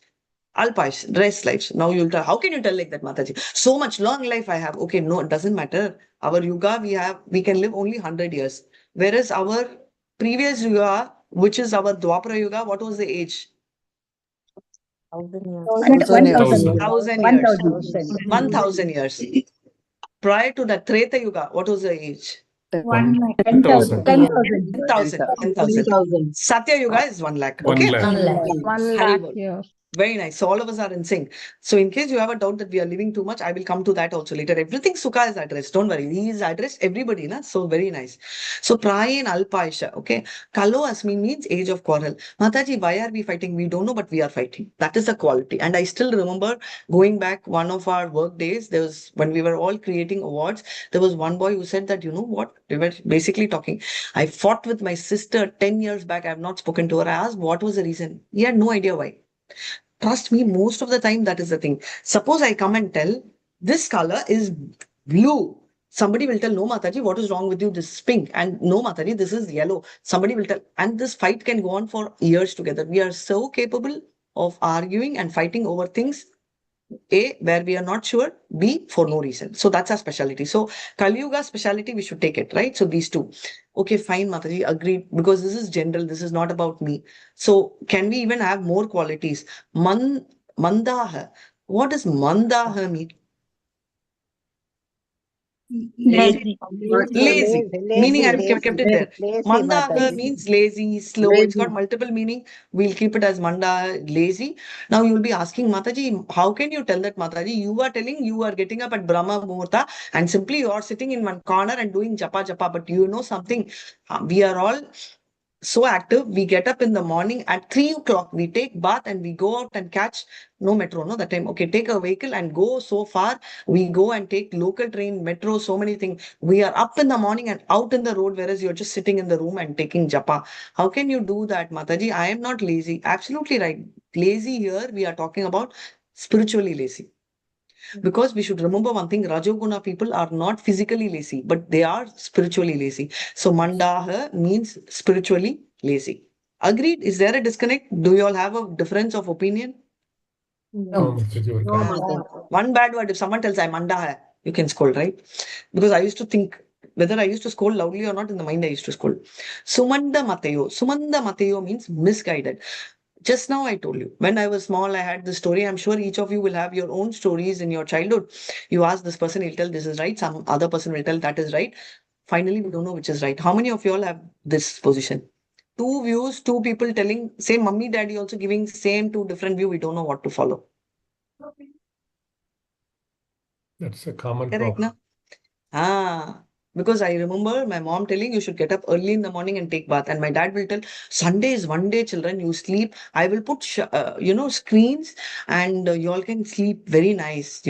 Alpaish, rest life. Now you'll tell, how can you tell like that, Mataji? So much long life I have. Okay, no, it doesn't matter. Our yuga, we can live only 100 years. Whereas our previous yuga, which is our Dwapara yuga, what was the age? 1,000 years. 1,000 years. 1,000. 1,000 years. Prior to the Treta yuga, what was the age? 10,000. 10,000. Satya yuga is 1 lakh. Okay. 1 lakh. 1 Hari lakh bol. years. Very nice. So all of us are in sync. So in case you have a doubt that we are living too much, I will come to that also later. Everything Sukha is addressed. Don't worry. He is addressed everybody. Na? So very nice. So Praye and Alpaisha. Okay. Kalo Asmi means age of quarrel. Mataji, why are we fighting? We don't know, but we are fighting. That is the quality. And I still remember going back one of our work days, there was when we were all creating awards, there was one boy who said that, you know what? We were basically talking. I fought with my sister 10 years back. I have not spoken to her. I asked what was the reason. He had no idea why. Trust me, most of the time that is the thing. Suppose I come and tell this color is blue. Somebody will tell, no, Mataji, what is wrong with you? This is pink. And no, Mataji, this is yellow. Somebody will tell, and this fight can go on for years together. We are so capable of arguing and fighting over things. A, where we are not sure. B, for no reason. So that's our specialty. So Kali Yuga specialty, we should take it, right? So these two. Okay, fine, Mataji, agreed. Because this is general. This is not about me. So can we even have more qualities? Mandaha. What does Mandaha mean? Lazy. Lazy. Meaning I will kept it there. Mandaha means lazy, slow. It's got multiple meaning. We'll keep it as Manda, lazy. Now you will be asking, Mataji, how can you tell that, Mataji? You are telling you are getting up at Brahma Muhurta and simply you are sitting in one corner and doing japa japa. But you know something? We are all so active. We get up in the morning at 3 o'clock. We take bath and we go out and catch no metro, no that time. Okay, take a vehicle and go so far. We go and take local train, metro, so many things. We are up in the morning and out in the road, whereas you're just sitting in the room and taking japa. How can you do that, Mataji? I am not lazy. Absolutely right. Lazy here, we are talking about spiritually lazy. Because we should remember one thing, Rajoguna people are not physically lazy, but they are spiritually lazy. So Mandaha means spiritually lazy. Agreed? Is there a disconnect? Do you all have a difference of opinion? No. One bad word, if someone tells I'm Mandaha, you can scold, right? Because I used to think whether I used to scold loudly or not, in the mind I used to scold. Sumanda Matayo. Sumanda Matayo means misguided. Just now I told you, when I was small, I had this story. I'm sure each of you will have your own stories in your childhood. You ask this person, he'll tell this is right. Some other person will tell that is right. Finally, we don't know which is right. How many of you all have this position? Two views, two people telling, same mummy, daddy also giving same two different view. We don't know what to follow. That's a common Correct, problem. na? Because I remember my mom telling you should get up early in the morning and take bath. And my dad will tell, Sunday is one day, children, you sleep. I will put, screens and you all can sleep very nice.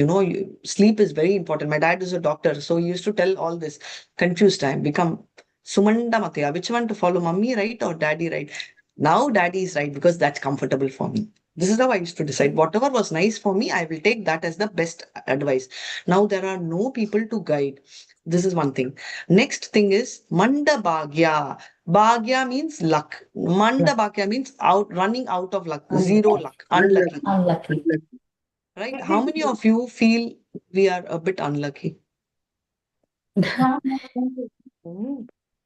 Sleep is very important. My dad is a doctor. So he used to tell all this. Confused time, become Sumanda Matya. Which one to follow, mummy right or daddy right? Now daddy is right because that's comfortable for me. This is how I used to decide. Whatever was nice for me, I will take that as the best advice. Now there are no people to guide. This is one thing. Next thing is Manda Bhagya. Bhagya means luck. Manda Bhagya means running out of luck. Zero luck. Unlucky. Unlucky. Right? How many of you feel we are a bit unlucky?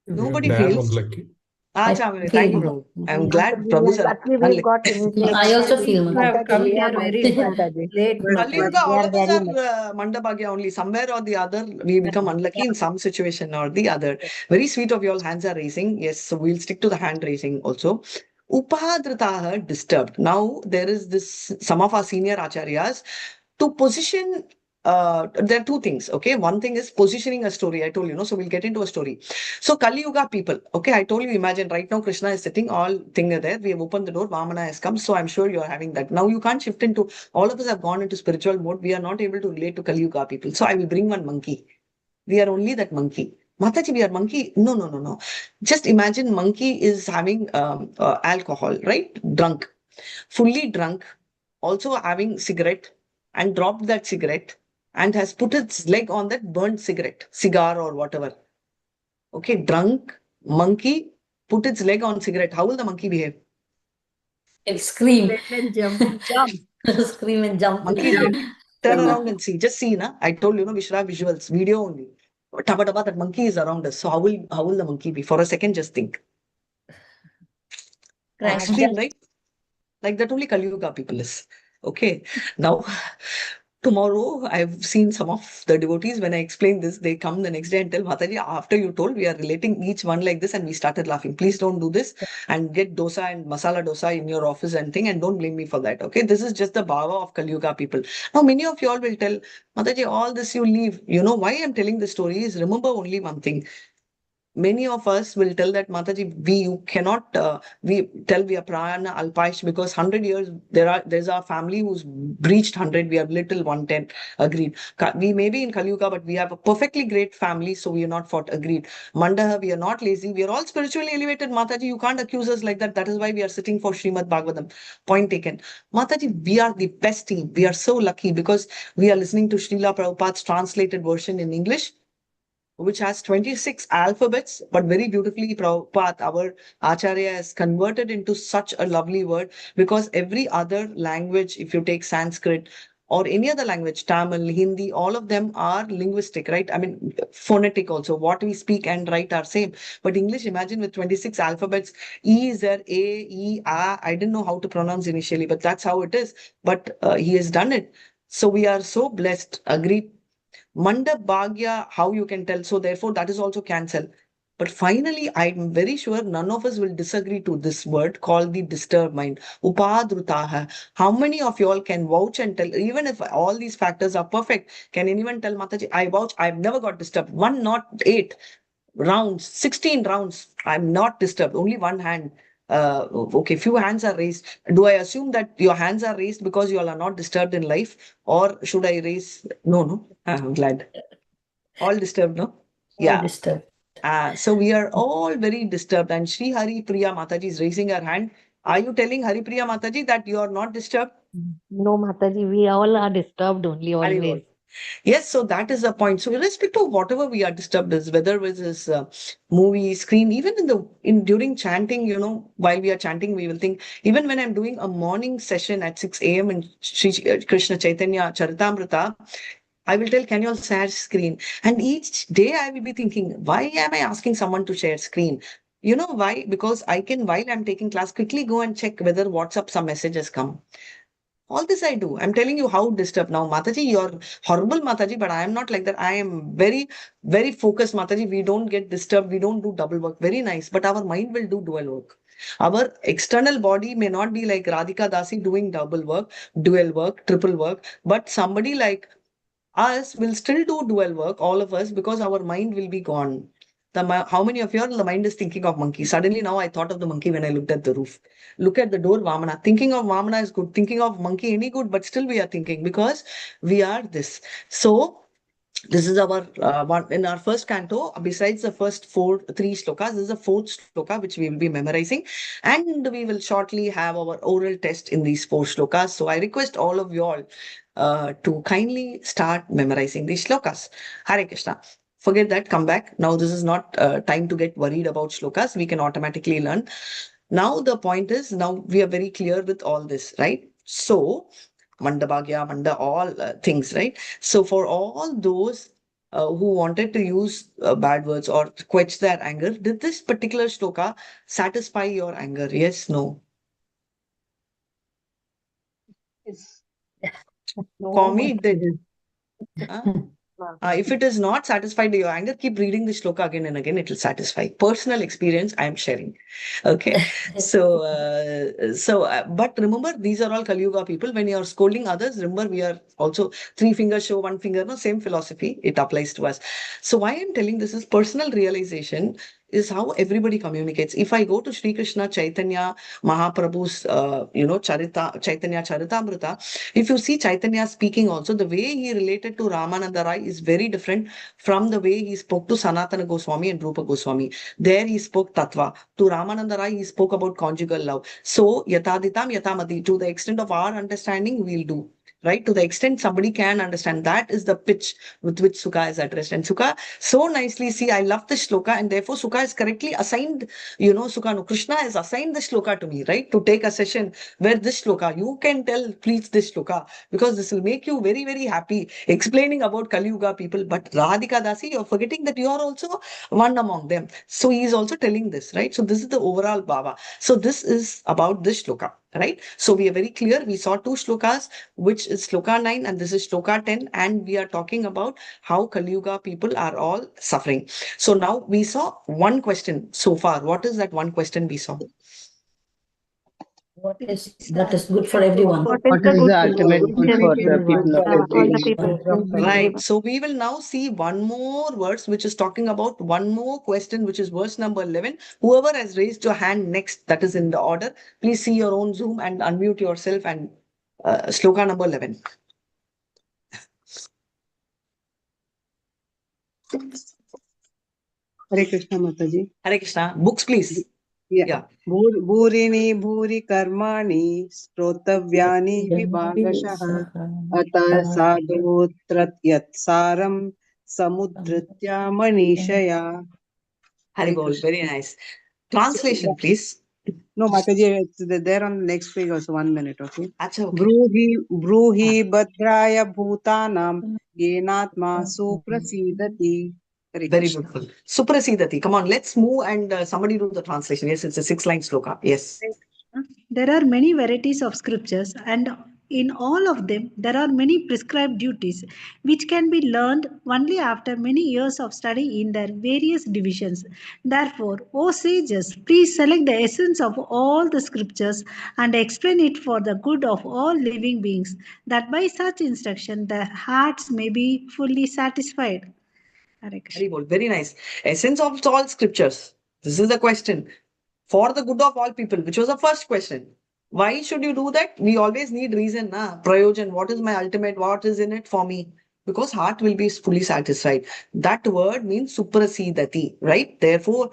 Nobody Damn feels. unlucky. Thank you, bro. I'm glad Prabhu sir. I also feel You have come here very late. Kaliyuga, all of us are Mandabhagya only. Somewhere or the other, we become unlucky in some situation or the other. Very sweet of you all. Hands are raising. Yes, so we'll stick to the hand raising also. Upadhritaha disturbed. Now there is this, some of our senior acharyas to position. There are two things. Okay, one thing is positioning a story. I told you, so we'll get into a story. So Kali Yuga people. Okay, I told you. Imagine right now Krishna is sitting. All thing are there. We have opened the door. Vamana has come. So I'm sure you are having that. Now you can't shift into. All of us have gone into spiritual mode. We are not able to relate to Kali Yuga people. So I will bring one monkey. We are only that monkey. Mataji, we are monkey. No. Just imagine monkey is having alcohol, right? Drunk, fully drunk, also having cigarette and dropped that cigarette and has put its leg on that burnt cigar or whatever. Okay, drunk monkey put its leg on cigarette. How will the monkey behave? It'll scream. Let them jump. Scream and jump. Monkeys, turn around and see. Just see, na. I told you, we should have visuals, video only. Taba taba, that monkey is around us. So how will the monkey be? For a second, just think. Extreme, right? Like that only Kali Yuga people is. Okay. Now, tomorrow, I've seen some of the devotees, when I explain this, they come the next day and tell Mataji, after you told, we are relating each one like this, and we started laughing. Please don't do this and get dosa and masala dosa in your office and thing, and don't blame me for that. Okay. This is just the bhava of Kali Yuga people. Now, many of you all will tell, Mataji, all this you leave. You know why I'm telling the story is, remember only one thing. Many of us will tell that, Mataji, you cannot, we are prana alpaish, because 100 years, there's a family who's breached 100, we are little 110, agreed. We may be in Kali Yuga, but we have a perfectly great family, so we are not fought, agreed. Mandaha, we are not lazy, we are all spiritually elevated, Mataji, you can't accuse us like that. That is why we are sitting for Srimad Bhagavatam. Point taken. Mataji, we are the best team. We are so lucky because we are listening to Srila Prabhupada's translated version in English, which has 26 alphabets, but very beautifully Prabhupada, our Acharya, has converted into such a lovely word, because every other language, if you take Sanskrit or any other language, Tamil, Hindi, all of them are linguistic, right? I mean, phonetic also. What we speak and write are same. But English, imagine with 26 alphabets, E is there, A, E, A. I didn't know how to pronounce initially, but that's how it is. But he has done it. So we are so blessed. Agreed. Manda Bhagya, how you can tell. So therefore, that is also cancel. But finally, I'm very sure none of us will disagree to this word called the disturbed mind. Upadrutaha. How many of you all can vouch and tell, even if all these factors are perfect, can anyone tell, Mataji, I vouch, I've never got disturbed. 1, not 8 rounds, 16 rounds. I'm not disturbed. Only one hand. Okay, few hands are raised. Do I assume that your hands are raised because you all are not disturbed in life? Or should I raise? No. I'm glad. All disturbed, no? Yeah. Disturbed. So we are all very disturbed. And Sri Hari Priya Mataji is raising her hand. Are you telling Hari Priya Mataji that you are not disturbed? No, Mataji, we all are disturbed only, always. Yes, so that is the point. So irrespective of whatever we are disturbed is, whether it is movie, screen, even during chanting, while we are chanting, we will think, even when I'm doing a morning session at 6 a.m. in Sri Krishna Chaitanya Charitamrita, I will tell, can you all share screen? And each day I will be thinking, why am I asking someone to share screen? You know why? Because I can, while I'm taking class, quickly go and check whether WhatsApp some message has come. All this I do. I'm telling you how disturbed. Now, Mataji, you're horrible, Mataji, but I am not like that. I am very, very focused, Mataji. We don't get disturbed. We don't do double work. Very nice. But our mind will do dual work. Our external body may not be like Radhika Dasi doing double work, dual work, triple work. But somebody like us will still do dual work, all of us, because our mind will be gone. How many of you are, the mind is thinking of monkey? Suddenly now I thought of the monkey when I looked at the roof. Look at the door, Vamana. Thinking of Vamana is good. Thinking of monkey any good, but still we are thinking because we are this. So this is our one in our first canto. Besides the first three shlokas, this is the fourth shloka which we will be memorizing, and we will shortly have our oral test in these 4 shlokas. So I request all of you all to kindly start memorizing these shlokas. Hare Krishna. Forget that, come back. Now this is not time to get worried about shlokas. We can automatically learn. Now the point is, now we are very clear with all this, right? So, Manda Bhagya, Manda, all things, right? So for all those who wanted to use bad words or quench their anger, did this particular shloka satisfy your anger? Yes, no? Yes. For me, it did. If it is not satisfied your anger, keep reading the shloka again and again. It will satisfy. Personal experience I am sharing. Okay. But remember, these are all Kali Yuga people. When you are scolding others, remember we are also 3 fingers show 1 finger. No, same philosophy. It applies to us. So why I'm telling this is personal realization is how everybody communicates. If I go to Sri Krishna Chaitanya Mahaprabhu's, Chaitanya Charitamrita, if you see Chaitanya speaking also, the way he related to Ramananda Rai is very different from the way he spoke to Sanatana Goswami and Rupa Goswami. There he spoke Tattva. To Ramananda Rai, he spoke about conjugal love. So, Yataditam Yatamati, to the extent of our understanding, we'll do. right? To the extent somebody can understand, that is the pitch with which Sukha is addressed. And Sukha so nicely, see, I love this shloka, and therefore Sukha is correctly assigned, Sukha, no, Krishna has assigned this shloka to me, right? To take a session where this shloka, you can tell, please, this shloka, because this will make you very, very happy explaining about Kali Yuga people. But Radhika Dasi, you're forgetting that you are also one among them. So he is also telling this, right? So this is the overall bhava. So this is about this shloka, right? So we are very clear. We saw two shlokas, which is shloka 9 and this is shloka 10. And we are talking about how Kali Yuga people are all suffering. So now we saw one question so far. What is that one question we saw? What is good for everyone? What is the ultimate good for the people of all the the people. Right. So we will now see one more verse which is talking about one more question, which is verse number 11. Whoever has raised your hand next, that is in the order, please see your own Zoom and unmute yourself, and shloka number 11. Hare Krishna Mataji. Hare Krishna. Books, please. Yeah. Bhurini bhuri karmani strotavyani vibhagashah ata sadhotratyat saram samudritya manishaya. Hare Bol, very nice. Translation, please. No, Mataji, it's there on the next page also. 1 minute, okay? Acha, okay. Bruhi bhadraya bhutanam yenatma suprasidati. Very beautiful. Suprasidati. Come on, let's move and somebody do the translation. Yes, it's a 6-line sloka. Yes. There are many varieties of scriptures, and in all of them, there are many prescribed duties, which can be learned only after many years of study in their various divisions. Therefore, O sages, please select the essence of all the scriptures and explain it for the good of all living beings, that by such instruction their hearts may be fully satisfied. Very nice. Essence of all scriptures. This is the question. For the good of all people, which was the first question. Why should you do that? We always need reason, na? Prayojan, what is my ultimate? What is in it for me? Because heart will be fully satisfied. That word means suprasidati, right? Therefore,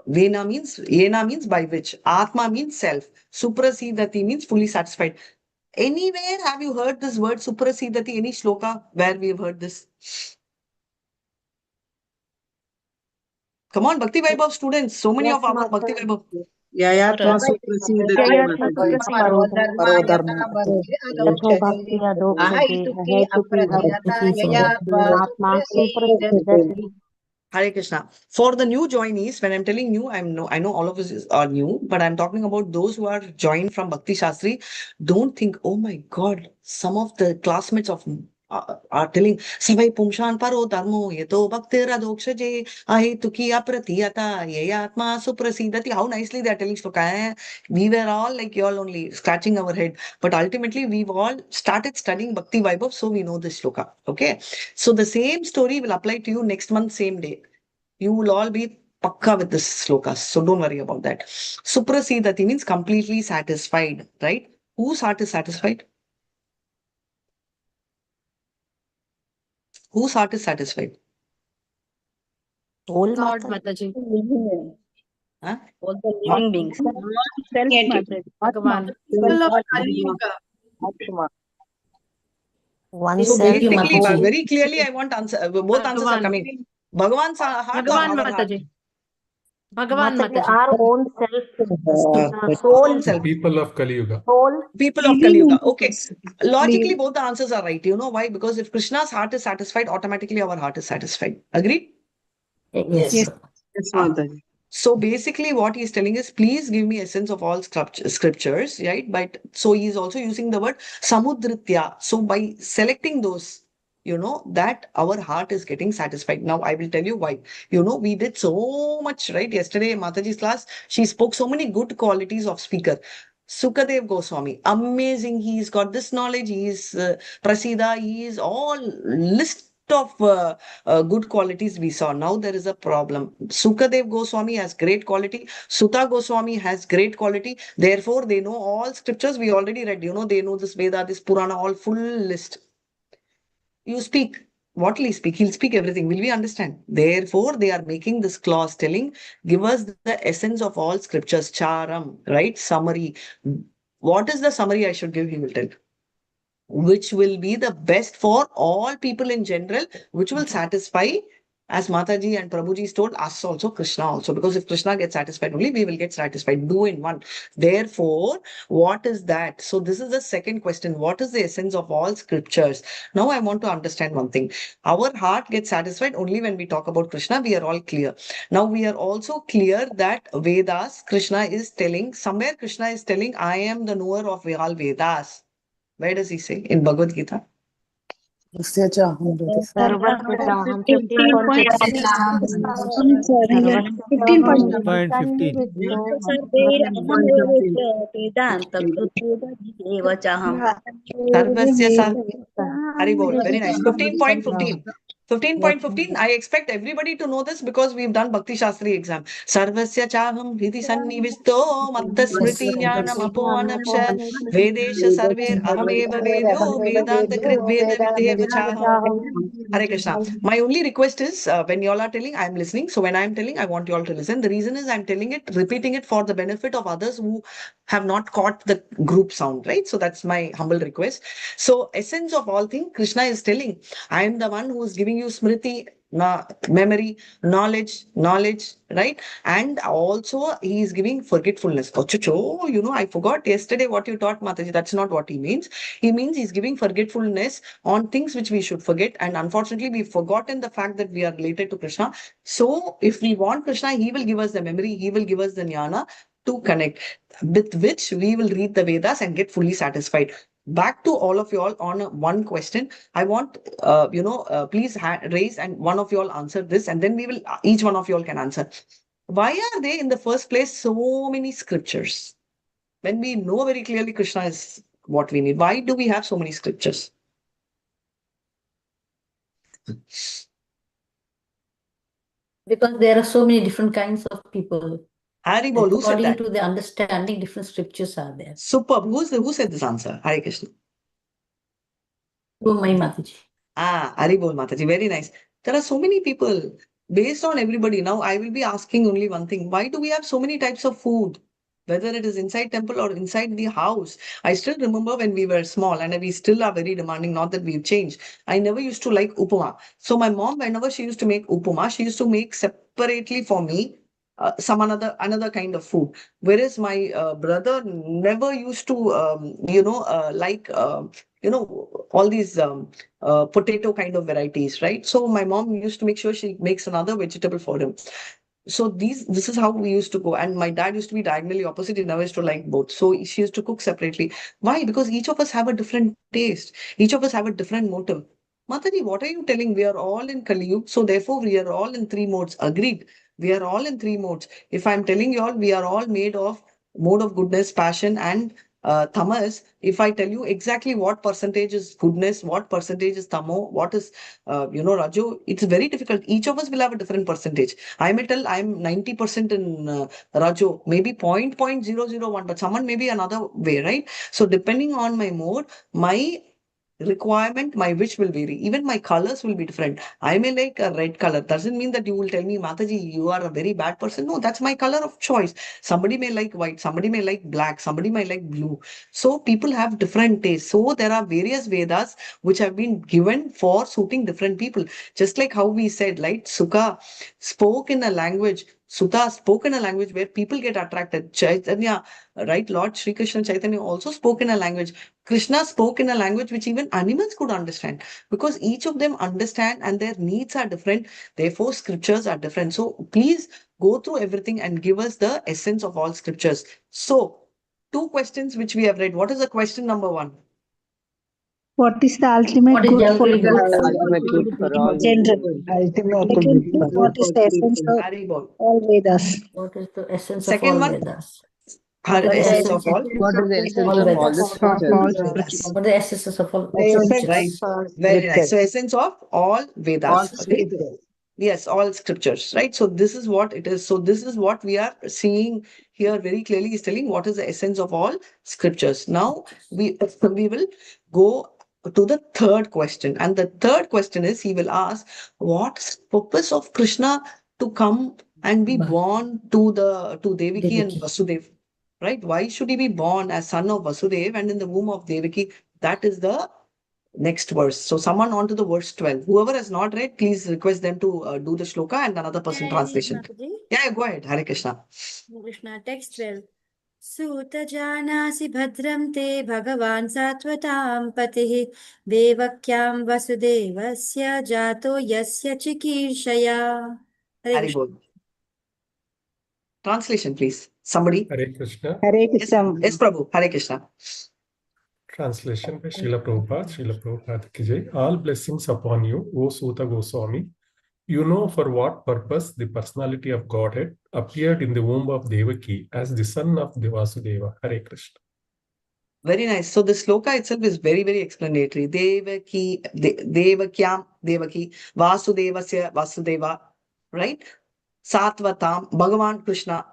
Vena means, Yena means by which. Atma means self. Suprasidati means fully satisfied. Anywhere have you heard this word suprasidati? Any shloka where we have heard this? Come on, Bhakti Vaibhav students. So many of our Bhakti Vaibhav. Yayatma suprasidati Hare Krishna. For the new joinees, when I'm telling you, I know all of us are new, but I'm talking about those who are joined from Bhakti Shastri. Don't think, oh my God, some of the classmates of are telling, Savai Pumshan Paro Dharmo, Yeto Bhaktira Dokshaje, Ahetuki Apratiyata, Yayatma Suprasidati. How nicely they're telling shloka. We were all like you all only scratching our head. But ultimately, we've all started studying Bhakti Vaibhav, so we know this shloka. Okay. So the same story will apply to you next month, same day. You will all be pakka with this slokas. So don't worry about that. Suprasidati means completely satisfied, right? Whose heart is satisfied? Whose heart is satisfied? Lord Mataji. Huh? All the living beings. Self-Mataji. Bhagavan. People of Kali Yuga. So basically, very clearly, I want answer. Both answers are coming. Bhagavan's heart or our heart? Bhagavan Mataji. Our own self, soul, self. People of Kali Yuga. People of Kali Yuga. Okay. Logically, both the answers are right. You know why? Because if Krishna's heart is satisfied, automatically our heart is satisfied. Agreed? Yes. Yes, Mataji. So basically what he's telling is, please give me essence of all scriptures, right? But so he's also using the word samudritya. So by selecting those, that our heart is getting satisfied. Now I will tell you why. We did so much, right? Yesterday in Mataji's class, she spoke so many good qualities of speaker. Sukadev Goswami, amazing. He's got this knowledge. He's Prasida. He is all list of good qualities we saw. Now there is a problem. Sukadev Goswami has great quality. Sutta Goswami has great quality. Therefore, they know all scriptures we already read. They know this Veda, this Purana, all full list. You speak. What will he speak? He'll speak everything. Will we understand? Therefore, they are making this clause telling, give us the essence of all scriptures. Charam, right? Summary. What is the summary I should give? He will tell. which will be the best for all people in general, which will satisfy, as Mataji and Prabhuji told us also, Krishna also, because if Krishna gets satisfied only, we will get satisfied. Do in one. Therefore, what is that? So this is the second question. What is the essence of all scriptures? Now I want to understand one thing. Our heart gets satisfied only when we talk about Krishna. We are all clear. Now we are also clear that Vedas, Krishna is telling, somewhere Krishna is telling, I am the knower of all Vedas. Where does he say? In Bhagavad Gita? Sarvasyaaham 15.15. Sarvasya Haribol. Very nice. 15.15. 15.15. I expect everybody to know this because we've done Bhakti Shastri exam. Sarvasya chaham hiti sannivisto matta smriti jnanam apoanamsha vedesha sarver ahameva vedyo vedanta krit veda videva chaham. Hare Krishna. My only request is when you all are telling, I'm listening. So when I'm telling, I want you all to listen. The reason is I'm telling it, repeating it for the benefit of others who have not caught the group sound, right? So that's my humble request. So essence of all things, Krishna is telling, I am the one who is giving you smriti, memory, knowledge, right? And also he is giving forgetfulness. Ochocho, I forgot yesterday what you taught, Mataji. That's not what he means. He means he's giving forgetfulness on things which we should forget. And unfortunately, we've forgotten the fact that we are related to Krishna. So if we want Krishna, he will give us the memory, he will give us the jnana to connect, with which we will read the Vedas and get fully satisfied. Back to all of you all on one question. I want, please raise and one of you all answer this, and then we will, each one of you all can answer. Why are there in the first place so many scriptures? When we know very clearly Krishna is what we need, why do we have so many scriptures? Because there are so many different kinds of people. Haribol, who said that? According to the understanding, different scriptures are there. Superb. Who said this answer? Hare Krishna. Oh, my Mataji. Haribol Mataji. Very nice. There are so many people. Based on everybody, now I will be asking only one thing. Why do we have so many types of food? Whether it is inside temple or inside the house. I still remember when we were small, and we still are very demanding, not that we've changed. I never used to like upama. So my mom, whenever she used to make upama, she used to make separately for me some another kind of food. Whereas my brother never used to, like, all these potato kind of varieties, right? So my mom used to make sure she makes another vegetable for him. So this is how we used to go. And my dad used to be diagonally opposite. He never used to like both. So she used to cook separately. Why? Because each of us have a different taste. Each of us have a different motive. Mataji, what are you telling? We are all in Kali Yuga, so therefore we are all in three modes. Agreed. We are all in three modes. If I'm telling you all, we are all made of mode of goodness, passion, and tamas. If I tell you exactly what percentage is goodness, what percentage is tamo, what is rajo, it's very difficult. Each of us will have a different percentage. I may tell I'm 90% in rajo, maybe 0.001, but someone may be another way, right? So depending on my mode, my requirement, my wish will vary. Even my colors will be different. I may like a red color. Doesn't mean that you will tell me, Mataji, you are a very bad person. No, that's my color of choice. Somebody may like white, somebody may like black, somebody may like blue. So people have different tastes. So there are various Vedas which have been given for suiting different people. Just like how we said, right? Sukha spoke in a language. Sutta spoke in a language where people get attracted. Chaitanya, right? Lord Sri Krishna Chaitanya also spoke in a language. Krishna spoke in a language which even animals could understand, because each of them understand and their needs are different. Therefore, scriptures are different. So please go through everything and give us the essence of all scriptures. So, two questions which we have read. What is the question number one? What is the ultimate good for Ultimate good for all. general? What is the essence of all Vedas? What is the essence Second of all one? Vedas? What is the essence of all? What is the essence all of all Vedas? the scriptures? What are the essences of all Right. scriptures? Very nice. So essence of all Vedas. All Okay. scriptures. Yes, all scriptures, right? So this is what it is. So this is what we are seeing here very clearly, is telling what is the essence of all scriptures. Now we will go to the third question. And the third question is, he will ask, what's purpose of Krishna to come and be born to Devaki and Vasudev? Right? Why should he be born as son of Vasudev and in the womb of Devaki? That is the next verse. So someone on to the verse 12. Whoever has not read, please request them to do the shloka and another person translation. Yeah, go ahead. Hare Krishna. Krishna, text 12. Suta janasi bhadram te bhagavan satvatam patihi devakyam vasudevasya jato yasya chikirshaya. Hare Bol. Translation, please. Somebody. Hare Krishna. Hare Krishna. Yes, Prabhu. Hare Krishna. Translation by Srila Prabhupada. Srila Prabhupada ki jai. All blessings upon you, O Suta Goswami. You know for what purpose the personality of Godhead appeared in the womb of Devaki as the son of Vasudeva. Hare Krishna. Very nice. So the sloka itself is very, very explanatory. Devakyam, Devaki, Vasudevasya, Vasudeva, right? Satvatam, Bhagavan Krishna,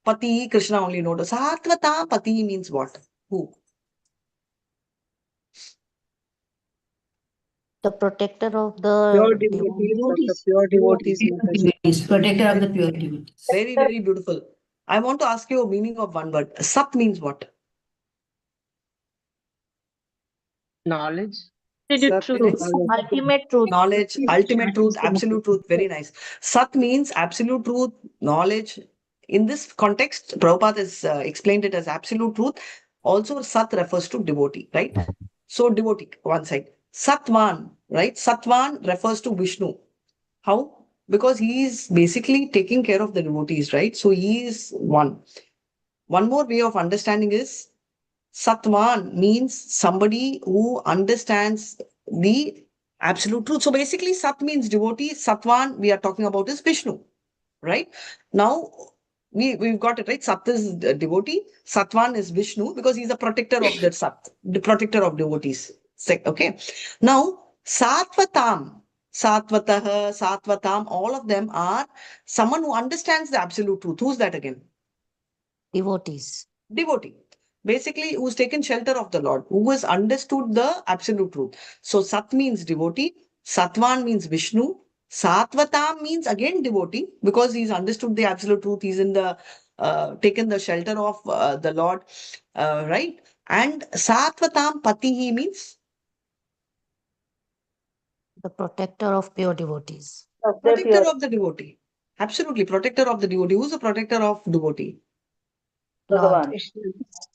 Pati, Krishna only knows. Satvatam, Pati means what? Who? The protector of the Pure devotees. Pure devotees. Protector of the pure devotees. Very, very beautiful. I want to ask you a meaning of one word. Sat means what? Knowledge. Ultimate truth. Knowledge, ultimate truth, absolute truth. Very nice. Sat means absolute truth, knowledge. In this context, Prabhupada has explained it as absolute truth. Also, Sat refers to devotee, right? So, devotee, one side. Satvan, right? Satvan refers to Vishnu. How? Because he is basically taking care of the devotees, right? So, he is one. One more way of understanding is Satvan means somebody who understands the absolute truth. So basically, Sat means devotee. Satvan we are talking about is Vishnu, right? Now, we've got it, right? Sat is devotee. Satvan is Vishnu because he's the protector of the Sat, the protector of devotees. Okay. Now, Satvatam, Satvatam, all of them are someone who understands the absolute truth. Who's that again? Devotees. Devotee. Basically, who's taken shelter of the Lord, who has understood the absolute truth. So, Sat means devotee, Satvan means Vishnu, Satvatam means again devotee because he's understood the absolute truth. He's in the taken the shelter of the Lord, right? And Satvatam Patihi means the protector of pure devotees. Protector of the devotee. Absolutely, protector of the devotee. Who's the protector of devotee? Lord.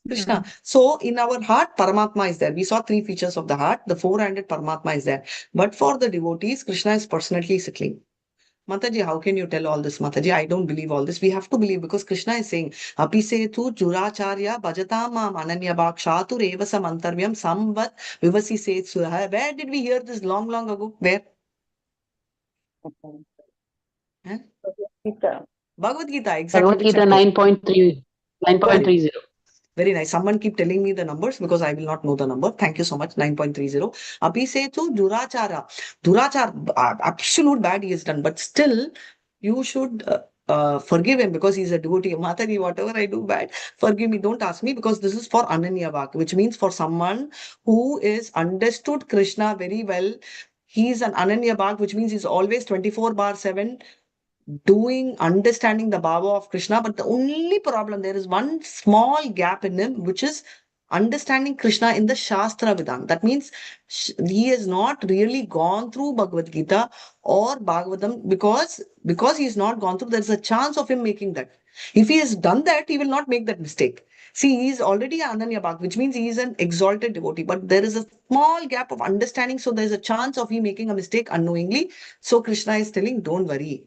Krishna. So in our heart, Paramatma is there. We saw three features of the heart. The four-handed Paramatma is there. But for the devotees, Krishna is personally settling. Mataji, how can you tell all this, Mataji? I don't believe all this. We have to believe because Krishna is saying, Apisetu Juracharya Bhajatamam Ananya Bhakshatu Revasa Mantarvyam Samvat Vivasi Setsuha. Where did we hear this long, long ago? Where? Huh? Bhagavad Gita, exactly. Bhagavad Gita 9.3. 9.30. Very nice. Someone keep telling me the numbers because I will not know the number. Thank you so much. 9.30. Abhisetu Durachara. Durachar, absolute bad he has done. But still, you should forgive him because he's a devotee. Mataji, whatever I do bad, forgive me. Don't ask me because this is for Ananya Vak, which means for someone who is understood Krishna very well. He is an Ananya Bhag, which means he's always 24/7 understanding the Bhava of Krishna. But the only problem, there is one small gap in him, which is understanding Krishna in the Shastra Vidhan. That means he has not really gone through Bhagavad Gita or Bhagavatam because he has not gone through. There's a chance of him making that. If he has done that, he will not make that mistake. See, he is already Ananya Bhag, which means he is an exalted devotee. But there is a small gap of understanding. So there's a chance of him making a mistake unknowingly. So Krishna is telling, don't worry.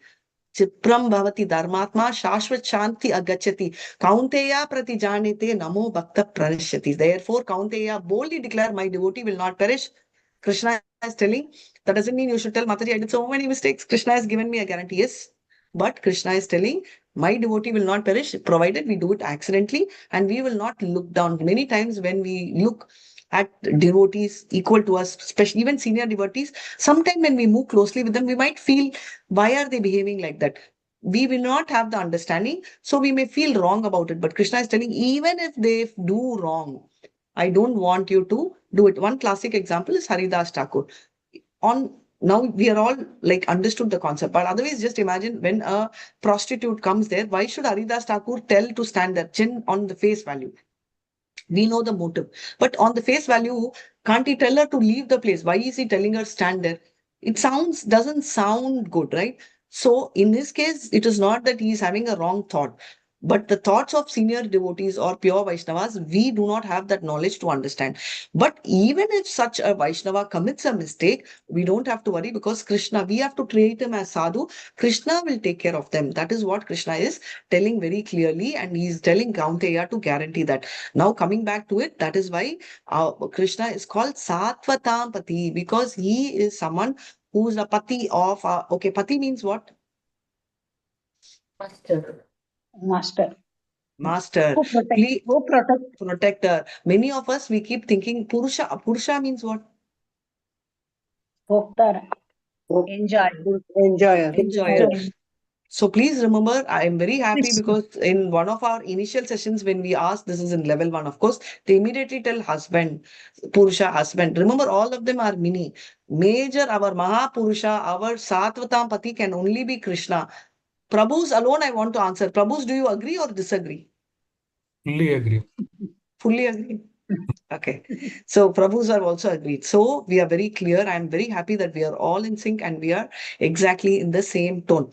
Chipram bhavati dharmatma shashvat shanti agachati. Kaunteya prati janite namo bhakta pranashyati. Therefore, Kaunteya boldly declare, my devotee will not perish. Krishna is telling, that doesn't mean you should tell Mataji, I did so many mistakes. Krishna has given me a guarantee. Yes. But Krishna is telling, my devotee will not perish, provided we do it accidentally and we will not look down. Many times when we look at devotees equal to us, especially even senior devotees, sometimes when we move closely with them, we might feel, why are they behaving like that? We will not have the understanding, so we may feel wrong about it. But Krishna is telling, even if they do wrong, I don't want you to do it. One classic example is Haridas Thakur. Now we are all like understood the concept, but otherwise just imagine when a prostitute comes there, why should Haridas Thakur tell to stand there, chin on the face value? We know the motive. But on the face value, can't he tell her to leave the place? Why is he telling her stand there? It doesn't sound good, right? So in his case, it is not that he is having a wrong thought. But the thoughts of senior devotees or pure Vaishnavas, we do not have that knowledge to understand. But even if such a Vaishnava commits a mistake, we don't have to worry because Krishna, we have to treat him as sadhu. Krishna will take care of them. That is what Krishna is telling very clearly, and he is telling Kaunteya to guarantee that. Now coming back to it, that is why Krishna is called Satvatam Pati, because he is someone who is a pati of, okay, pati means what? Master. Master. Who Protector. Many of us, we keep thinking Purusha. Purusha means what? Bhoktar. Enjoyer. So please remember, I am very happy because in one of our initial sessions, when we asked, this is in level 1, of course, they immediately tell husband, Purusha, husband. Remember, all of them are mini. Major, our Mahapurusha, our Satvatam Pati can only be Krishna. Prabhus alone, I want to answer. Prabhus, do you agree or disagree? Fully agree. Fully agree. Okay. So Prabhus are also agreed. So we are very clear. I am very happy that we are all in sync and we are exactly in the same tone.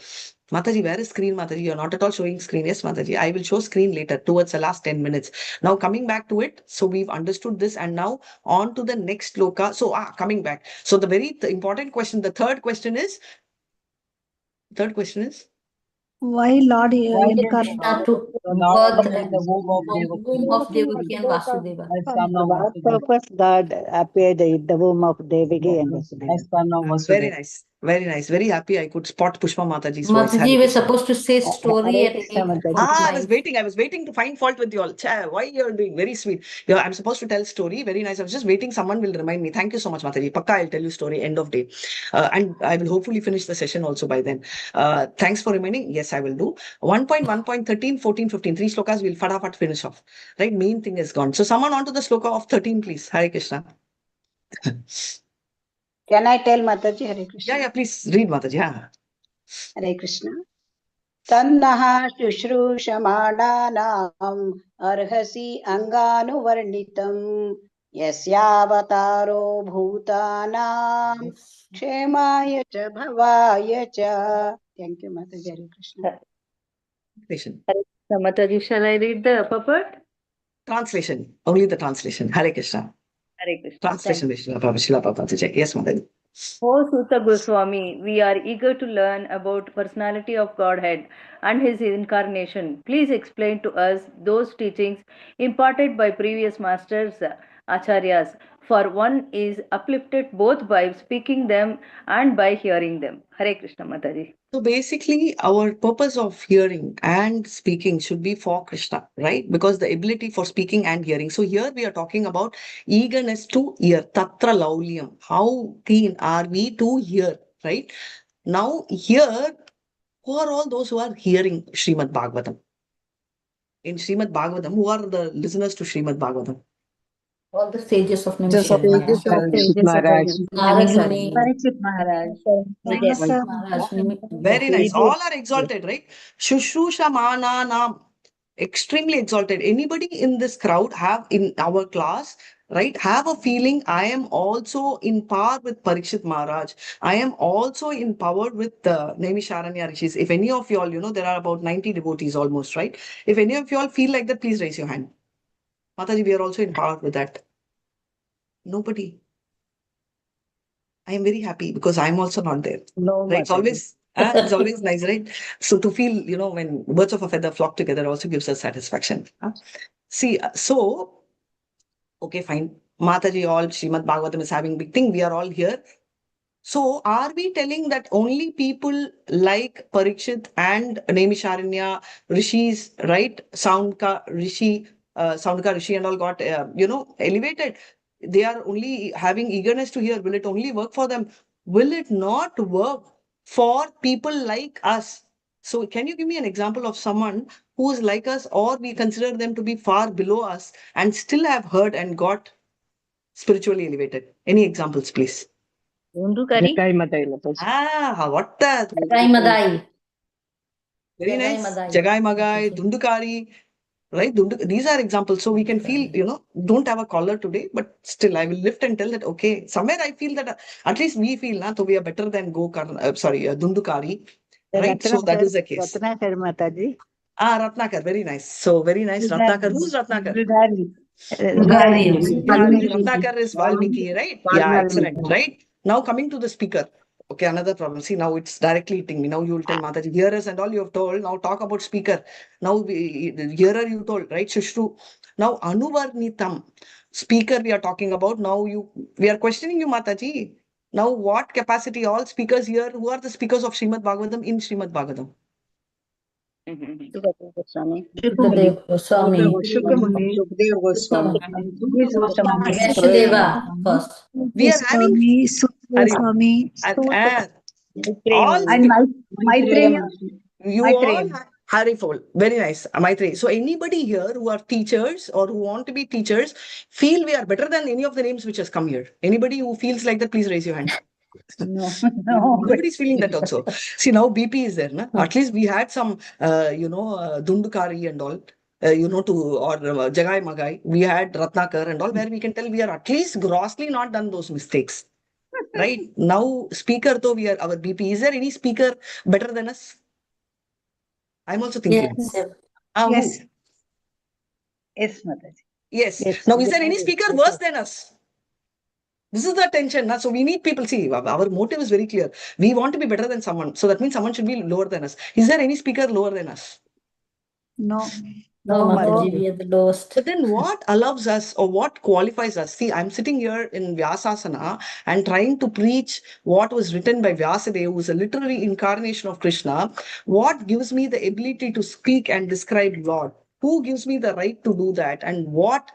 Mataji, where is screen, Mataji? You're not at all showing screen. Yes, Mataji. I will show screen later towards the last 10 minutes. Now coming back to it. So we've understood this and now on to the next sloka. So coming back. So the very important question, the third question is? Why Lord Krishna took birth in the womb of Devaki and Vasudeva. For what purpose God appeared in the womb of Devaki and Vasudeva? Very nice. Very nice. Very happy I could spot Pushpa Mataji's voice. Mataji was supposed to say story at 8:45. I was waiting to find fault with you all. Why you're doing very sweet. I'm supposed to tell story. Very nice. I was just waiting. Someone will remind me. Thank you so much, Mataji. Pakka, I'll tell you story end of day. And I will hopefully finish the session also by then. Thanks for reminding. Yes, I will do. 1.1.13, 14, 15. 3 slokas we'll fadafat finish off. Right? Main thing is gone. So someone on to the sloka of 13, please. Hare Krishna. Can I tell Mataji Hare Krishna? Yeah, please read Mataji. Hare Krishna. Tannaha shushrushamananam arhasi anganuvarnitam yasyavataro bhutanam kshemaya cha bhavaya cha. Thank you, Mataji. Hare Krishna. Mataji, shall I read the purport? Translation. Only the translation. Hare Krishna. Hare Krishna. Translation. Shila Prabhupada. Yes, Mataji. O Suta Goswami, we are eager to learn about personality of Godhead and his incarnation. Please explain to us those teachings imparted by previous masters, acharyas, for one is uplifted both by speaking them and by hearing them. Hare Krishna, Mataji. So basically, our purpose of hearing and speaking should be for Krishna, right? Because the ability for speaking and hearing. So here we are talking about eagerness to hear, tatra laulyam. How keen are we to hear, right? Now here, who are all those who are hearing Srimad Bhagavatam? In Srimad Bhagavatam, who are the listeners to Srimad Bhagavatam? All the sages of Nimish. Very nice. All are exalted, right? Shushrusha Mananam. Extremely exalted. Anybody in this crowd have in our class, right, have a feeling I am also in par with Parikshit Maharaj. I am also empowered with the Naimisharanya Rishis. If any of you all, there are about 90 devotees almost, right? If any of you all feel like that, please raise your hand. Mataji, we are also empowered with that. Nobody. I am very happy because I'm also not there. No, right? It's always nice, right? So to feel, when birds of a feather flock together also gives us satisfaction. See, so, okay, fine. Mataji, all Srimad Bhagavatam is having big thing. We are all here. So are we telling that only people like Parikshit and Naimisharanya Rishis, right? Soundka Rishi and all got, elevated. They are only having eagerness to hear. Will it only work for them? Will it not work for people like us? So can you give me an example of someone who is like us, or we consider them to be far below us and still have heard and got spiritually elevated? Any examples, please? Dundukari? What the? Jagai Madai. Very nice. Jagai Magai, Dundukari. right? These are examples. So we can feel, don't have a collar today, but still I will lift and tell that, okay, somewhere I feel that at least we feel, so we are better than Dundukari, right? So that is the case. Ratnakar Mataji. Ratnakar, very nice. So very nice. Ratnakar. Who's Ratnakar? Ratnakar is Valmiki, right? Yeah, excellent, right? Now coming to the speaker. Okay, another problem. See, now it's directly hitting me. Now you will tell Mataji, hearers and all you have told. Now talk about speaker. Now the hearer you told, right? Shushru. Now Anuvarnitam, speaker we are talking about. Now we are questioning you, Mataji. Now what capacity all speakers here? Who are the speakers of Srimad Bhagavatam in Srimad Bhagavatam? Shukadeva Goswami. Vasudeva first. We are having Swami, all and Maitreya. you all Hariful. Very nice. Maitreya. So anybody here who are teachers or who want to be teachers feel we are better than any of the names which has come here. Anybody who feels like that, please raise your hand. No. Nobody's feeling that also. See, now BP is there. Na? At least we had some, Dundukari and all, or Jagai Magai. We had Ratnakar and all, where we can tell we are at least grossly not done those mistakes. Right? Now, speaker, though, we are our BP. Is there any speaker better than us? I'm also thinking. Yes. Yes, Mataji. Yes. Now, is there any speaker worse than us? This is the tension. So we need people. See, our motive is very clear. We want to be better than someone. So that means someone should be lower than us. Is there any speaker lower than us? No. No, Mataji, we are the lowest. But then what allows us or what qualifies us? See, I'm sitting here in Vyasasana and trying to preach what was written by Vyasadeva, who is a literary incarnation of Krishna. What gives me the ability to speak and describe Lord? Who gives me the right to do that? And what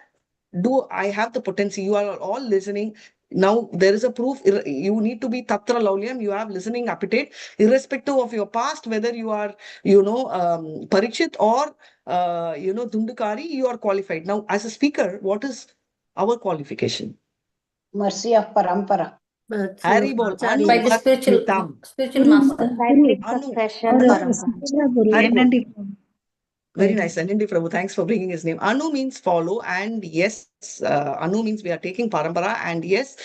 do I have the potential? You are all listening. Now, there is a proof. You need to be Tatra Laulyam. You have listening appetite, irrespective of your past, whether you are, Parikshit or, Dundukari, you are qualified. Now, as a speaker, what is our qualification? Mercy of Parampara. Haribol. By the spiritual master. Very nice. Anandi Prabhu, thanks for bringing his name. Anu means follow, and yes, Anu means we are taking Parampara, and yes,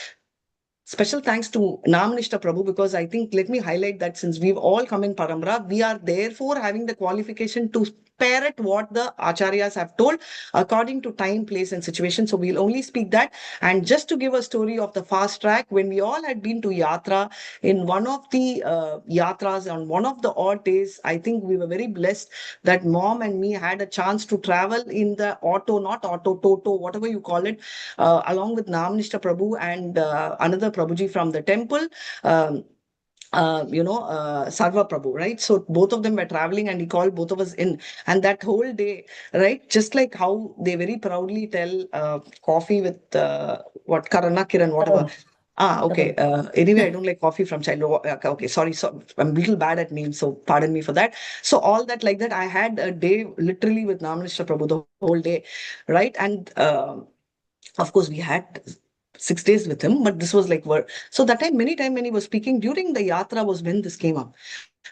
special thanks to Namnishta Prabhu, because I think, let me highlight that since we've all come in Parampara, we are therefore having the qualification to parrot what the Acharyas have told according to time, place, and situation. So we'll only speak that. And just to give a story of the fast track, when we all had been to Yatra, in one of the Yatras on one of the odd days, I think we were very blessed that mom and me had a chance to travel in the auto, not auto, Toto, whatever you call it, along with Namnishta Prabhu and another Prabhuji from the temple. Sarva Prabhu, right? So both of them were traveling and he called both of us in. And that whole day, right? Just like how they very proudly tell coffee with Karana, Kiran, whatever. Okay. Anyway, I don't like coffee from childhood. Okay, sorry. So I'm a little bad at names, so pardon me for that. So all that like that, I had a day literally with Namnishta Prabhu the whole day, right? And of course, we had 6 days with him, but this was like work. So that time, many time when he was speaking during the yatra was when this came up.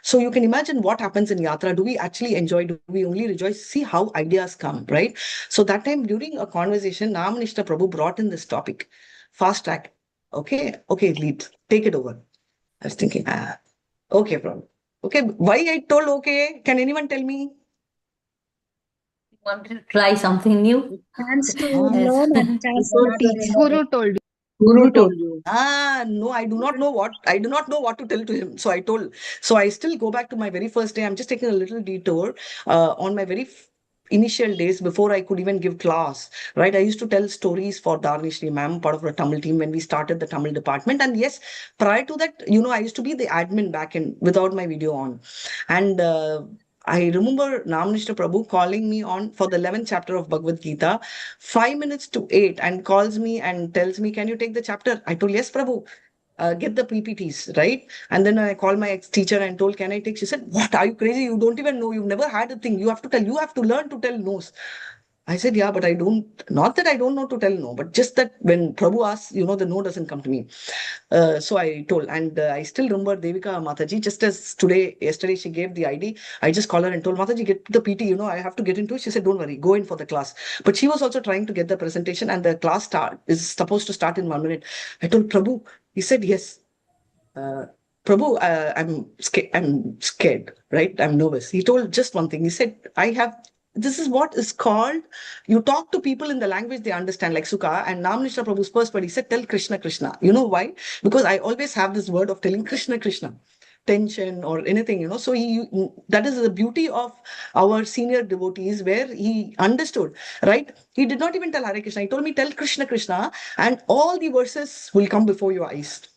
So you can imagine what happens in yatra. Do we actually enjoy? Do we only rejoice? See how ideas come, right? So that time during a conversation, Namnishta Prabhu brought in this topic, fast track. Okay, lead, take it over. I was thinking, okay, Prabhu. Okay, why I told okay? Can anyone tell me? Wanted to try something new. Chance to learn and chance to teach. Guru told you. Guru told you. No, I do not know what to tell to him. So I told, so I still go back to my very first day. I'm just taking a little detour on my very initial days before I could even give class, right? I used to tell stories for Darnishri ma'am, part of the Tamil team when we started the Tamil department. And yes, prior to that, I used to be the admin back in without my video on. And I remember Namnishta Prabhu calling me on for the 11th chapter of Bhagavad Gita, 5 minutes to 8, and calls me and tells me, can you take the chapter? I told, yes, Prabhu. Get the PPTs, right? And then I called my ex-teacher and told, can I take? She said, what, are you crazy? You don't even know. You've never had a thing. You have to tell. You have to learn to tell no's. I said, yeah, but I don't, not that I don't know to tell no, but just that when Prabhu asks, the no doesn't come to me. So I told, and I still remember Devika Mataji, just as yesterday she gave the ID, I just called her and told, Mataji, get to the PT, I have to get into it. She said, don't worry, go in for the class. But she was also trying to get the presentation, and the class is supposed to start in 1 minute. I told Prabhu, he said, yes. Prabhu, I'm scared, right? I'm nervous. He told just one thing. He said, this is what is called, you talk to people in the language they understand, like Sukha and Namnishra Prabhu's first word, he said, tell Krishna, Krishna. You know why? Because I always have this word of telling Krishna, Krishna, tension or anything, So that is the beauty of our senior devotees, where he understood, right? He did not even tell Hare Krishna. He told me, tell Krishna, Krishna, and all the verses will come before your eyes.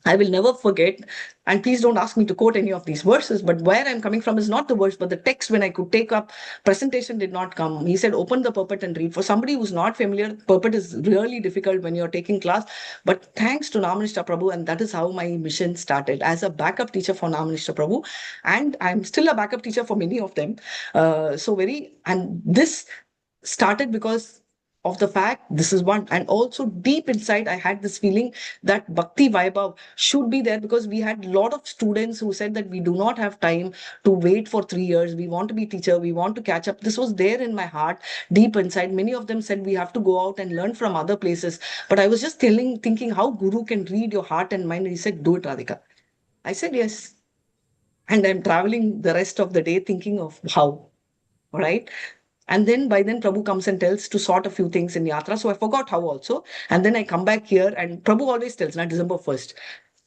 I will never forget, and please don't ask me to quote any of these verses, but where I'm coming from is not the verse, but the text. When I could take up, presentation did not come. He said, open the purport and read. For somebody who's not familiar, purport is really difficult when you're taking class, but thanks to Namnishra Prabhu, and that is how my mission started, as a backup teacher for Namnishra Prabhu, and I'm still a backup teacher for many of them. And this started because of the fact, this is one, and also deep inside I had this feeling that Bhakti Vaibhav should be there, because we had a lot of students who said that we do not have time to wait for 3 years, we want to be teacher, we want to catch up. This was there in my heart, deep inside. Many of them said we have to go out and learn from other places, but I was just thinking how Guru can read your heart and mind. And he said, do it, Radhika. I said yes, and I'm traveling the rest of the day thinking of how. All right. And then by then Prabhu comes and tells to sort a few things in Yatra. So I forgot how also. And then I come back here, and Prabhu always tells, not December 1st.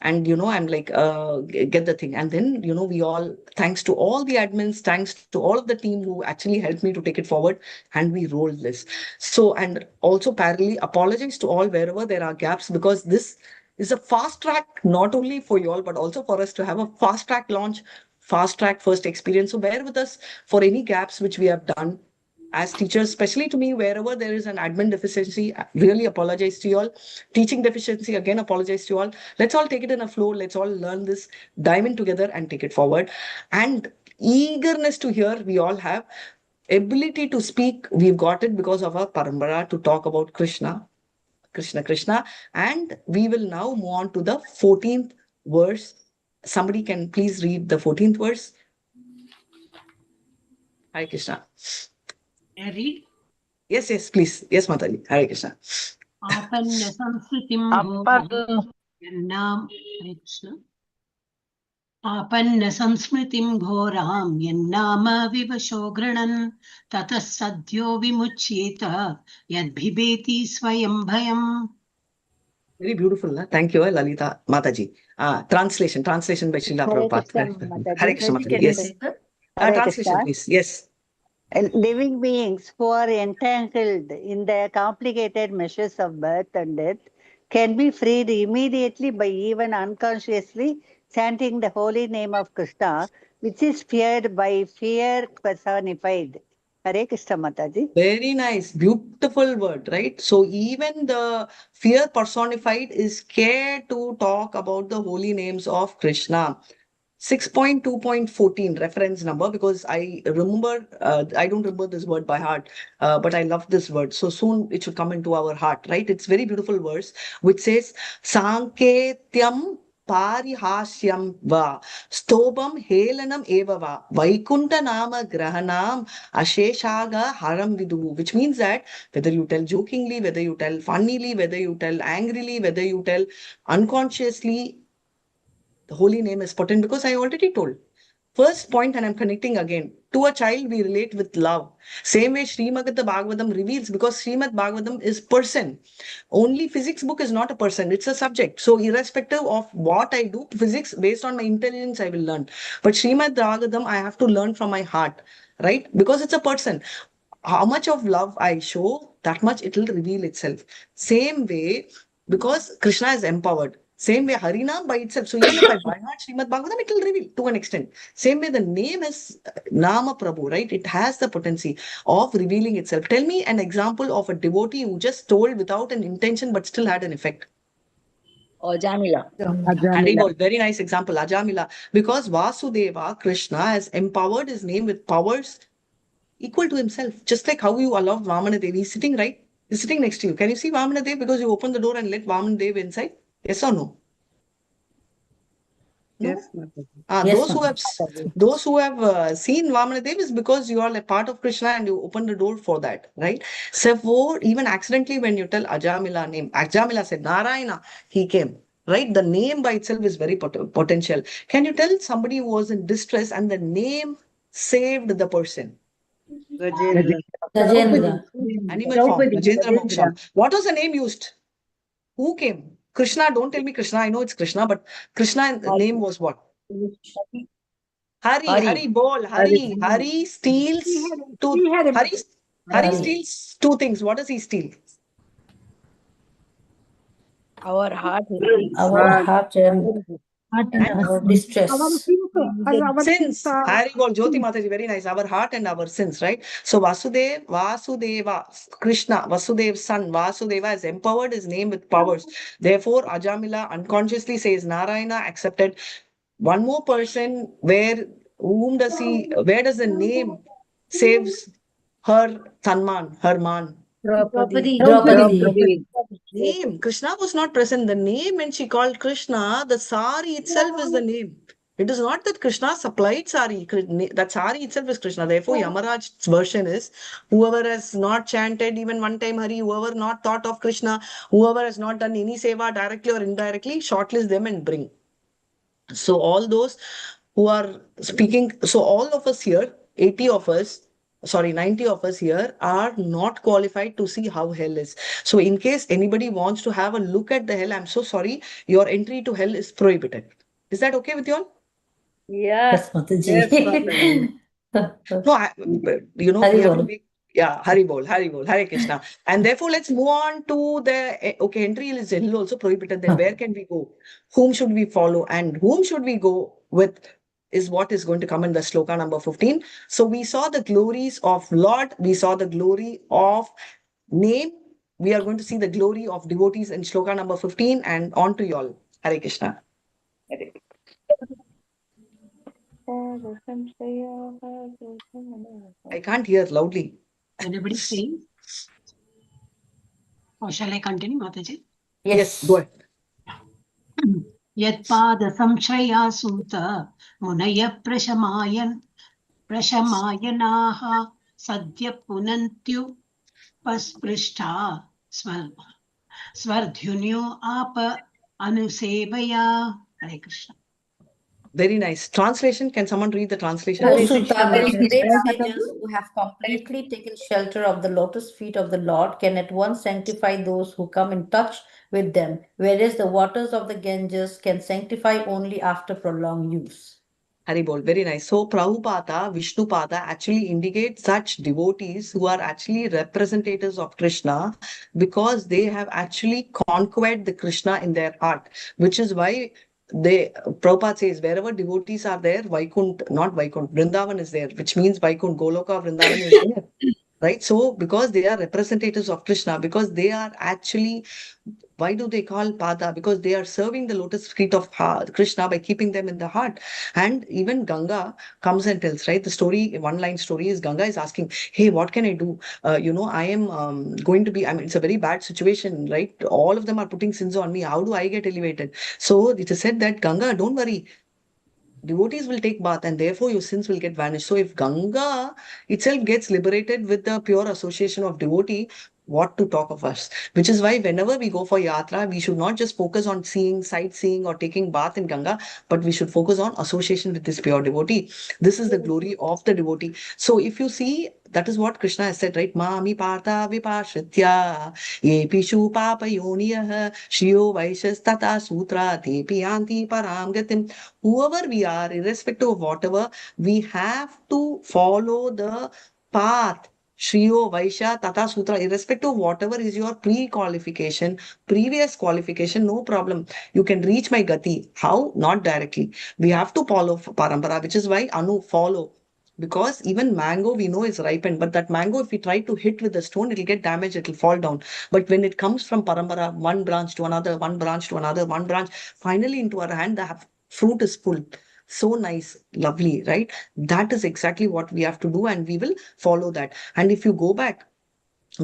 And, I'm like, get the thing. And then, we all, thanks to all the admins, thanks to all of the team who actually helped me to take it forward, and we rolled this. So, and also parallelly apologize to all wherever there are gaps, because this is a fast track, not only for you all, but also for us to have a fast track launch, fast track first experience. So bear with us for any gaps which we have done. As teachers, especially to me, wherever there is an admin deficiency, I really apologize to you all. Teaching deficiency, again, apologize to you all. Let's all take it in a flow. Let's all learn this, dive in together and take it forward. And eagerness to hear, we all have. Ability to speak, we've got it because of our parambara to talk about Krishna, Krishna, Krishna. And we will now move on to the 14th verse. Somebody can please read the 14th verse. Hare Krishna. Read? Yes, please. Yes, Mataji. Hare Krishna. Apanna samsritim Hare Krishna. Apanna samsmritim ghoram yannama vivasho granam tatah sadhyo vimuchyeta yadbhibeti swayam bhayam. Very beautiful. Huh? Thank you, Lalita Mataji. Translation by Srila Prabhupada. Hare Krishna, Mataji. Yes. Translation, please. Yes. Living beings who are entangled in the complicated meshes of birth and death can be freed immediately by even unconsciously chanting the holy name of Krishna, which is feared by fear personified. Hare Krishna, Mataji. Very nice. Beautiful word, right? So even the fear personified is scared to talk about the holy names of Krishna. 6.2.14 reference number, because I remember, I don't remember this word by heart, but I love this word. So soon it should come into our heart, right? It's very beautiful verse, which says, Sanketyam Parihasyam va Stobam Helanam eva va Vaikunta Nama Grahanam Asheshaga Haram Vidu, which means that whether you tell jokingly, whether you tell funnily, whether you tell angrily, whether you tell unconsciously, the holy name is potent, because I already told. First point, and I'm connecting again. To a child, we relate with love. Same way Srimad Bhagavatam reveals, because Srimad Bhagavatam is person. Only physics book is not a person, it's a subject. So irrespective of what I do, physics, based on my intelligence, I will learn. But Srimad Bhagavatam, I have to learn from my heart, right? Because it's a person. How much of love I show, that much it will reveal itself. Same way, because Krishna is empowered. Same way, Harinam by itself. So even if I buy not Srimad Bhagavatam, it will reveal to an extent. Same way, the name is Nama Prabhu, right? It has the potency of revealing itself. Tell me an example of a devotee who just told without an intention but still had an effect. Ajamila. Haribol, very nice example, Ajamila. Because Vasudeva, Krishna, has empowered his name with powers equal to himself. Just like how you allow Vamana Dev. He's sitting right. He's sitting next to you. Can you see Vamana Dev because you open the door and let Vamana Dev inside? Yes or no? No? Yes, Mataji. Those who have seen Vamana Dev is because you are a part of Krishna and you open the door for that, right? So even accidentally when you tell Ajamila name, Ajamila said Narayana, he came, right? The name by itself is very potential. Can you tell somebody who was in distress and the name saved the person? Gajendra. Animal form, Gajendra Moksham. What was the name used? Who came? Krishna, don't tell me Krishna. I know it's Krishna, but Krishna name was what? Hari bol, Hari steals Hari steals two things. What does he steal? Our heart. Our heart and our distress. Sins. Hari bol, Jyoti Mataji, very nice. Our heart and our sins, right? So Vasudeva, Krishna, Vasudev's son, Vasudeva is empowered his name with powers. Therefore, Ajamila unconsciously says Narayana accepted. One more person, where does the name saves her Tanman, her man? Draupadi. Name. Krishna was not present. The name when she called Krishna, the sari itself is the name. It is not that Krishna supplied sari. That sari itself is Krishna. Therefore, Yamaraj's version is whoever has not chanted even one time Hari, whoever not thought of Krishna, whoever has not done any seva directly or indirectly, shortlist them and bring. So all those who are speaking, so all of us here, 90 of us here are not qualified to see how hell is. So in case anybody wants to have a look at the hell, I'm so sorry, your entry to hell is prohibited. Is that okay with you all? Yes, Mataji. No, we have to make, Hari Bol, Hare Krishna. And therefore, let's move on to the, entry is hell also prohibited. Then where can we go? Whom should we follow? And whom should we go with is what is going to come in the sloka number 15. So we saw the glories of Lord. We saw the glory of name. We are going to see the glory of devotees in sloka number 15 and on to you all. Hare Krishna. I can't hear loudly. Anybody saying? Or shall I continue, Mataji? Yes, go ahead. Yatpada samshaya suta munaya prashamayanaha sadhya punantyu pasprishtha svardhunyo apa anusevaya. Hare Krishna. Very nice. Translation, can someone read the translation? O Sutta, many great sages who have completely taken shelter of the lotus feet of the Lord can at once sanctify those who come in touch with them, whereas the waters of the Ganges can sanctify only after prolonged use. Haribol, very nice. So Prabhupada, Vishnupada actually indicates such devotees who are actually representatives of Krishna because they have actually conquered the Krishna in their heart, which is why Prabhupada says, wherever devotees are there, not Vaikunt, Vrindavan is there, which means Vaikunt, Goloka, Vrindavan is there. Right? So, because they are representatives of Krishna, because they are actually, why do they call Pada? Because they are serving the lotus feet of Krishna by keeping them in the heart. And even Ganga comes and tells, right? The story, one-line story is Ganga is asking, hey, what can I do? I am going to be, it's a very bad situation, right? All of them are putting sins on me. How do I get elevated? So it is said that Ganga, don't worry. Devotees will take bath and therefore your sins will get vanished. So if Ganga itself gets liberated with the pure association of devotee, what to talk of us? Which is why whenever we go for yatra, we should not just focus on sightseeing or taking bath in Ganga, but we should focus on association with this pure devotee. This is the glory of the devotee. So if you see, that is what Krishna has said, right? Mami partha vipashritya yepishu papa yoniyah shriyo vaishas tata sutra tepi yanti param gatim. Whoever we are, irrespective of whatever, we have to follow the path. Shriyo, Vaishya, Tata Sutra, irrespective of whatever is your pre-qualification, previous qualification, no problem. You can reach my Gati. How? Not directly. We have to follow Parampara, which is why follow. Because even mango we know is ripened, but that mango, if we try to hit with a stone, it'll get damaged, it'll fall down. But when it comes from Parampara, one branch to another, one branch to another, one branch, finally into our hand, the fruit is full. So nice, lovely, right? That is exactly what we have to do, and we will follow that. And if you go back,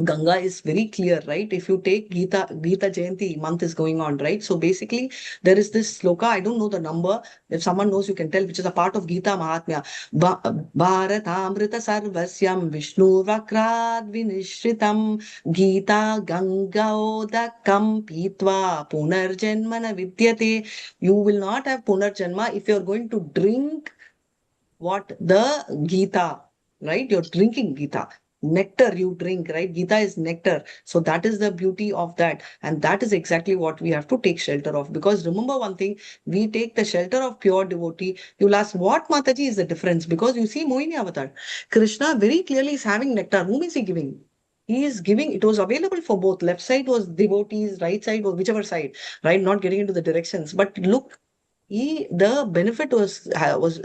Ganga is very clear, right? If you take Gita Jayanti month is going on, right? So basically, there is this sloka, I don't know the number. If someone knows, you can tell, which is a part of Gita Mahatmya. Bharatamrita sarvasyam Vishnu vakrad vinishritam Gita Ganga odakam pitva punarjanmana vidyate. You will not have punarjanma if you're going to drink what? The Gita, right? You're drinking Gita. Nectar you drink, right? Gita is nectar. So that is the beauty of that. And that is exactly what we have to take shelter of. Because remember one thing, we take the shelter of pure devotee. You'll ask, what Mataji is the difference? Because you see Mohini Avatar, Krishna very clearly is having nectar. Whom is he giving? He is giving, it was available for both. Left side was devotees, right side was whichever side, right? Not getting into the directions. But look, the benefit was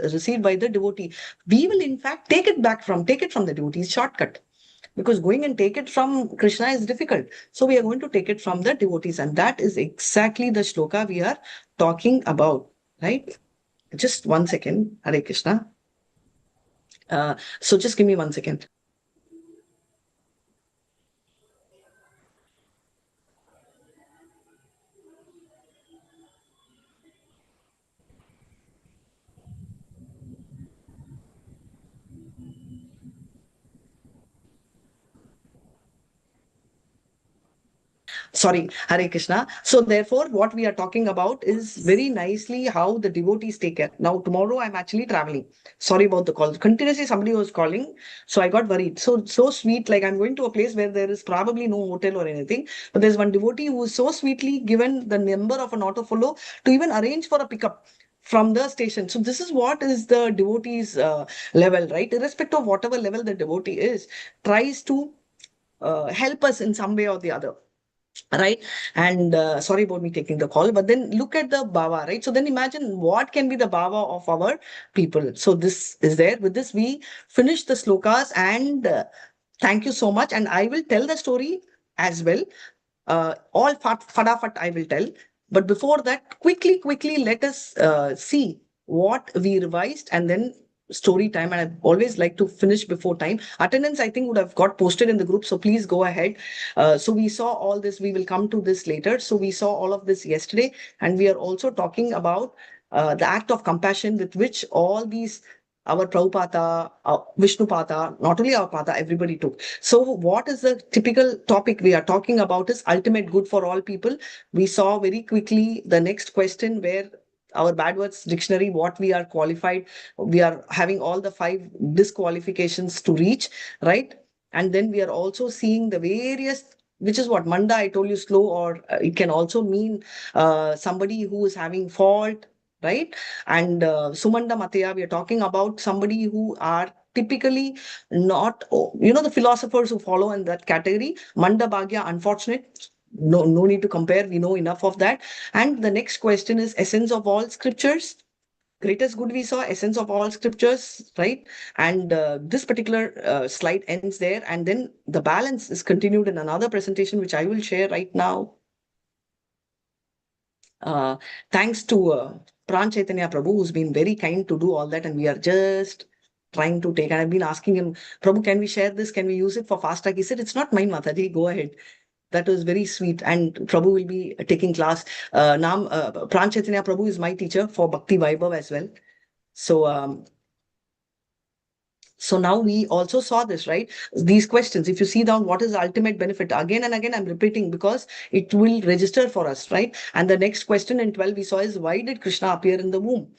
received by the devotee. We will in fact take it from the devotees, shortcut, because going and take it from Krishna is difficult. So we are going to take it from the devotees, and that is exactly the shloka we are talking about, right? Just 1 second, Hare Krishna. So just give me 1 second. Sorry, Hare Krishna. So therefore, what we are talking about is very nicely how the devotees take care. Now, tomorrow I'm actually traveling. Sorry about the call. Continuously somebody was calling, so I got worried. So sweet, like I'm going to a place where there is probably no hotel or anything, but there's one devotee who is so sweetly given the number of an auto follow to even arrange for a pickup from the station. So this is what is the devotee's level, right? Irrespective of whatever level the devotee is, tries to help us in some way or the other. Right. And sorry about me taking the call, but then look at the bhava, right? So then imagine what can be the bhava of our people. So this is there. With this, we finish the slokas, and thank you so much. And I will tell the story as well. All fadafat I will tell. But before that, quickly, let us see what we revised, and then story time. And I always like to finish before time. Attendance, I think, would have got posted in the group. So please go ahead. So we saw all this. We will come to this later. So we saw all of this yesterday. And we are also talking about the act of compassion with which all these, our Prabhupada, Vishnupada, not only our Pada, everybody took. So what is the typical topic we are talking about is ultimate good for all people. We saw very quickly the next question where our bad words dictionary, what we are qualified, we are having all the 5 disqualifications to reach, right? And then we are also seeing the various, which is what Manda, I told you, slow, or it can also mean somebody who is having fault, right? And Sumanda Mataya, we are talking about somebody who are typically not, the philosophers who follow in that category. Manda Bhagya, unfortunate. No need to compare. We know enough of that. And the next question is essence of all scriptures. Greatest good we saw, essence of all scriptures, right? And this particular slide ends there. And then the balance is continued in another presentation, which I will share right now. Thanks to Pran Chaitanya Prabhu, who's been very kind to do all that. And we are just trying to take, and I've been asking him, Prabhu, can we share this? Can we use it for fast track? He said, it's not mine, Mataji, go ahead. That was very sweet. And Prabhu will be taking class. Pran Chaitanya Prabhu is my teacher for Bhakti Vaibhav as well. So now we also saw this, right? These questions, if you see down, what is the ultimate benefit? Again and again, I'm repeating because it will register for us, right? And the next question in 12 we saw is, why did Krishna appear in the womb?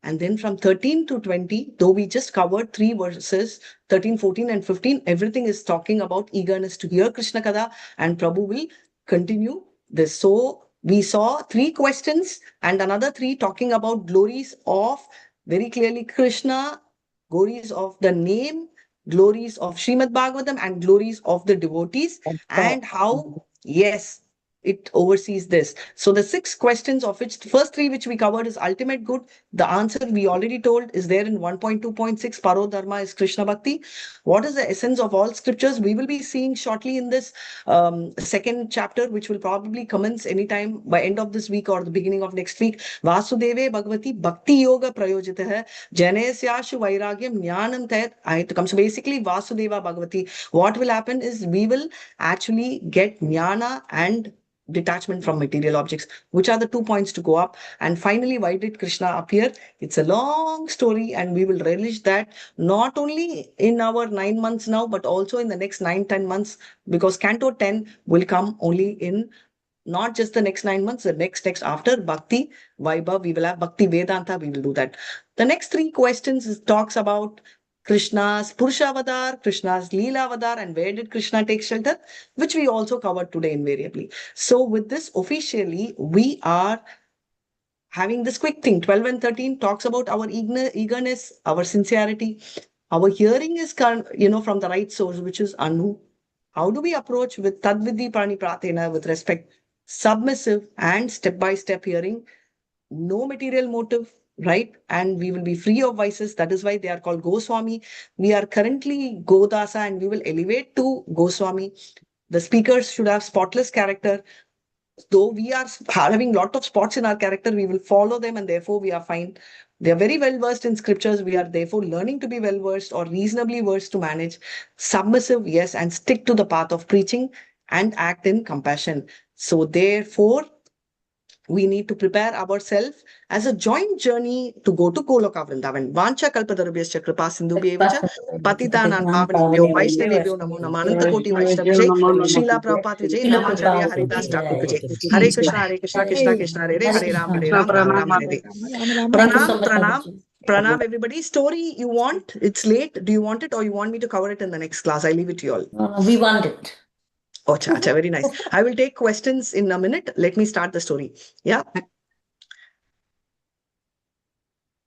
And then from 13 to 20, though we just covered 3 verses, 13, 14, and 15, everything is talking about eagerness to hear Krishna Kada, and Prabhu will continue this. So we saw 3 questions and another 3 talking about glories of very clearly Krishna, glories of the name, glories of Srimad Bhagavatam, and glories of the devotees, and how, yes, it oversees this. So the 6 questions, of which the first 3 which we covered is ultimate good. The answer we already told is there in 1.2.6. Paro Dharma is Krishna Bhakti. What is the essence of all scriptures? We will be seeing shortly in this second chapter, which will probably commence anytime by end of this week or the beginning of next week. Vasudeve Bhagavati Bhakti Yoga Prayojitah Janesyashu Vairagyam Jnanam Tayat Ahitukam. So basically, Vasudeva Bhagavati, what will happen is we will actually get jnana and detachment from material objects, which are the 2 points to go up. And finally, why did Krishna appear? It's a long story, and we will relish that not only in our 9 months now, but also in the next 9-10 months, because Canto 10 will come only in not just the next 9 months, the next after Bhakti Vaibhav, we will have Bhakti Vedanta, we will do that. The next 3 questions talks about Krishna's Purushavadar, Krishna's Leelavadar, and where did Krishna take shelter, which we also covered today invariably. So with this, officially, we are having this quick thing. 12 and 13 talks about our eagerness, our sincerity. Our hearing is, from the right source, which is Anu. How do we approach with Tadvidhi Prani Pratena with respect, submissive and step-by-step hearing, no material motive, right? And we will be free of vices. That is why they are called Goswami. We are currently Godasa and we will elevate to Goswami. The speakers should have spotless character. Though we are having lot of spots in our character, we will follow them and therefore we are fine. They are very well versed in scriptures. We are therefore learning to be well versed or reasonably versed to manage. Submissive, yes, and stick to the path of preaching and act in compassion. So therefore, we need to prepare ourselves as a joint journey to go to Goloka Vrindavan. Vancha kalpatarubhyascha kripa sindhubhyevacha patitanam pavanebhyo vaishnavebhyo namo namah anantakoti vaishnavijay Srila Prabhupada Vijay Namacharya Haridas Thakur Vijay. Hare Krishna, Krishna Krishna, Hare Hare, Hare Ram, Ram Ram, Hare Hare. Pranam, everybody. Story you want? It's late. Do you want it or you want me to cover it in the next class? I leave it to you all. We want it. Oh, chacha, very nice. I will take questions in a minute. Let me start the story. Yeah.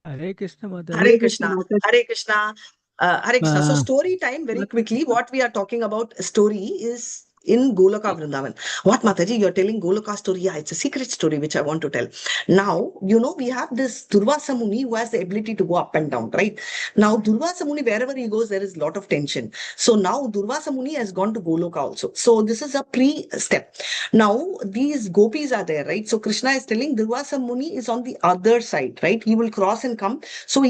Hare Krishna, Mataji. Hare Krishna. Hare Krishna. Hare Krishna. So story time, very quickly. What we are talking about story is in Goloka Vrindavan. What, Mataji? You're telling Goloka story? Yeah, it's a secret story which I want to tell. Now, we have this Durvasa Muni who has the ability to go up and down, right? Now, Durvasa Muni, wherever he goes, there is a lot of tension. So now Durvasa Muni has gone to Goloka also. So this is a pre-step. Now, these gopis are there, right? So Krishna is telling Durvasa Muni is on the other side, right? He will cross and come. So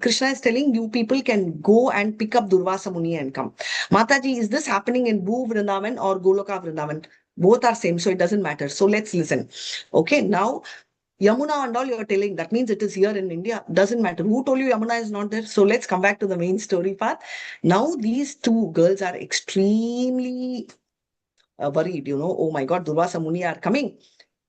Krishna is telling you people can go and pick up Durvasa Muni and come. Mataji, is this happening in Bhu Vrindavan or Goloka Vrindavan? Both are same, so it doesn't matter. So let's listen. Okay, now Yamuna and all you're telling, that means it is here in India. Doesn't matter. Who told you Yamuna is not there? So let's come back to the main story part. Now these 2 girls are extremely worried, oh my God, Durvasa Muni are coming.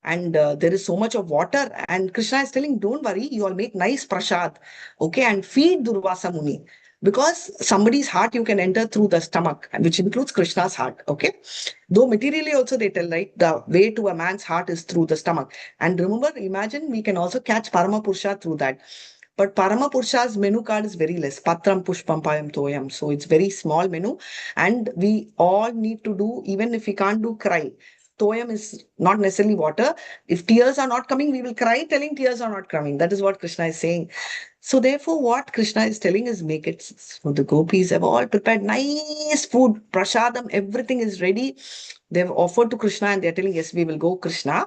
And there is so much of water. And Krishna is telling, don't worry, you all make nice prasad. Okay, and feed Durvasa Muni. Because somebody's heart you can enter through the stomach, which includes Krishna's heart. Okay. Though materially also they tell, right, the way to a man's heart is through the stomach. And remember, imagine we can also catch Parama Purusha through that. But Parama Purusha's menu card is very less. Patram Pushpam Payam Toyam. So it's very small menu. And we all need to do, even if we can't do cry. Toyam is not necessarily water. If tears are not coming, we will cry telling tears are not coming. That is what Krishna is saying. So therefore, what Krishna is telling is make it. So the gopis have all prepared nice food, prasadam, everything is ready. They've offered to Krishna and they're telling, yes, we will go, Krishna.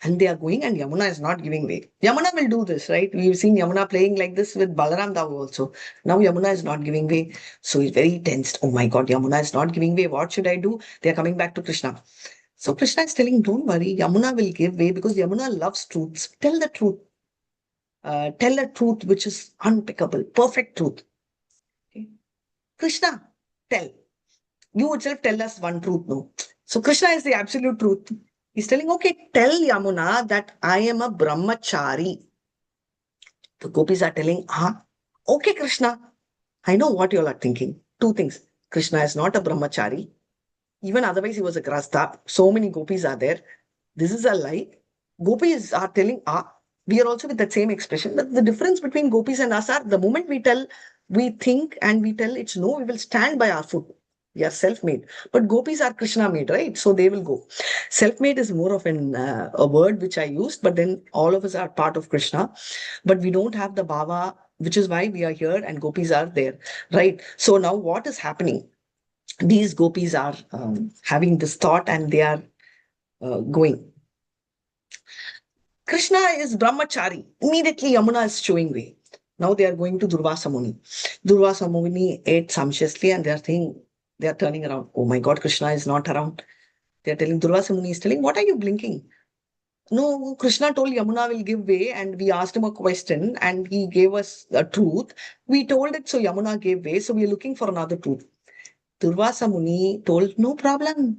And they are going and Yamuna is not giving way. Yamuna will do this, right? We've seen Yamuna playing like this with Balaram Davu also. Now Yamuna is not giving way. So he's very tensed. Oh my God, Yamuna is not giving way. What should I do? They are coming back to Krishna. So Krishna is telling, don't worry, Yamuna will give way because Yamuna loves truth. Tell the truth. Tell the truth which is unpickable, perfect truth. Okay. Krishna, tell. You itself tell us one truth, no? So Krishna is the absolute truth. He's telling, okay, tell Yamuna that I am a brahmachari. The gopis are telling, okay, Krishna, I know what you all are thinking. 2 things. Krishna is not a brahmachari. Even otherwise, he was a grasta. So many gopis are there. This is a lie. Gopis are telling, we are also with that same expression. But the difference between gopis and us are the moment we tell, we think and we tell it's no, we will stand by our foot. We are self-made. But gopis are Krishna-made, right? So they will go. Self-made is more of a word which I used, but then all of us are part of Krishna. But we don't have the bhava, which is why we are here and gopis are there, right? So now what is happening? These gopis are having this thought and they are going. Krishna is brahmachari. Immediately Yamuna is showing way. Now they are going to Durvasa Muni. Durvasa Muni ate sumptuously and they are turning around. Oh my God, Krishna is not around. They are telling, Durvasa Muni is telling, what are you blinking? No, Krishna told Yamuna will give way and we asked him a question and he gave us a truth. We told it, so Yamuna gave way. So we are looking for another truth. Durvasa Muni told, no problem.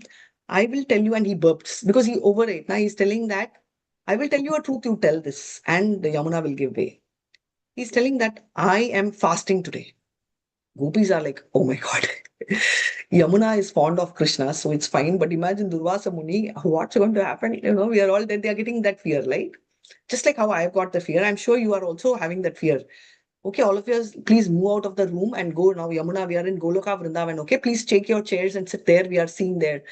I will tell you, and he burped because he overate. Now he's telling that, I will tell you a truth, you tell this, and Yamuna will give way. He's telling that I am fasting today. Gopis are like, oh my God. Yamuna is fond of Krishna, so it's fine. But imagine Durvasa Muni, what's going to happen? You know, we are all dead. They are getting that fear, right? Just like how I've got the fear, I'm sure you are also having that fear. Okay, all of you, please move out of the room and go now. Yamuna, we are in Goloka Vrindavan. Okay, please take your chairs and sit there. We are seeing there.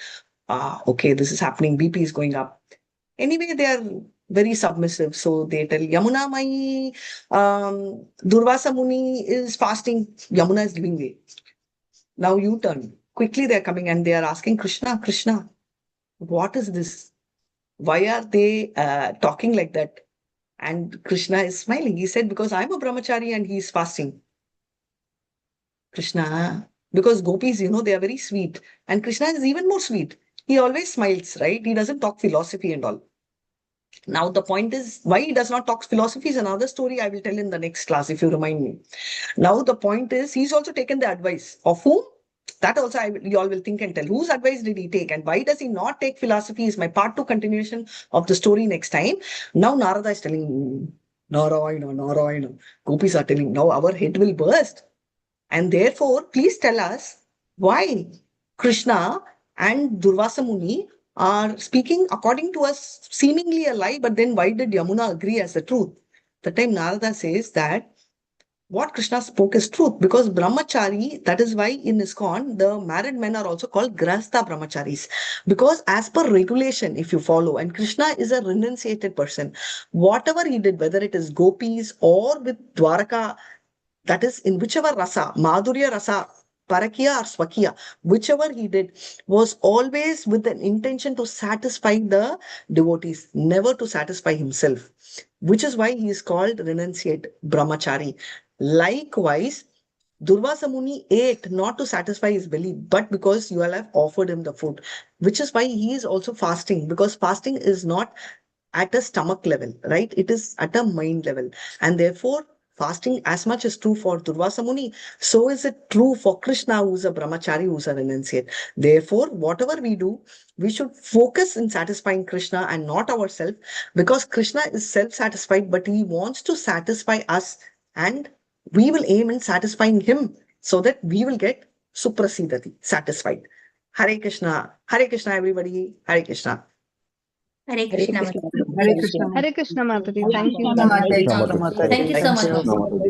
Okay, this is happening. BP is going up. Anyway, they are very submissive. So they tell Yamuna, my Durvasa Muni is fasting. Yamuna is giving way. Now you turn. Quickly they're coming and they are asking Krishna, Krishna, what is this? Why are they talking like that? And Krishna is smiling. He said, because I'm a brahmachari and he's fasting. Krishna, because gopis, you know, they are very sweet. And Krishna is even more sweet. He always smiles, right? He doesn't talk philosophy and all. Now, the point is, why he does not talk philosophy is another story I will tell in the next class, if you remind me. Now, the point is, he's also taken the advice of whom? That also you all will think and tell. Whose advice did he take? And why does he not take philosophy is my part 2 continuation of the story next time. Now, Narada is telling, Narayana, Narayana. Gopis are telling, now our head will burst. And therefore, please tell us why Krishna and Durvasa Muni are speaking according to us seemingly a lie, but then why did Yamuna agree as the truth? The time Narada says that what Krishna spoke is truth, because brahmachari, that is why in ISKCON, the married men are also called grahastha brahmacharis. Because as per regulation, if you follow, and Krishna is a renunciated person, whatever he did, whether it is gopis or with Dwaraka, that is in whichever rasa, Madhurya rasa, Parakiya or Swakiya, whichever he did was always with an intention to satisfy the devotees, never to satisfy himself, which is why he is called renunciate brahmachari. Likewise, Durvasa Muni ate not to satisfy his belly, but because you all have offered him the food, which is why he is also fasting, because fasting is not at a stomach level, right? It is at a mind level. And therefore, fasting as much is true for Durvasa Muni, so is it true for Krishna, who's a brahmachari, who's a renunciate. Therefore, whatever we do, we should focus in satisfying Krishna and not ourselves, because Krishna is self-satisfied, but he wants to satisfy us, and we will aim in satisfying him so that we will get suprasidati, satisfied. Hare Krishna, everybody. Hare Krishna. Hare Krishna. Hare Krishna. Hare Krishna Mataji. Hare Thank you. Krishna, Mataji. Mataji. Thank you so much.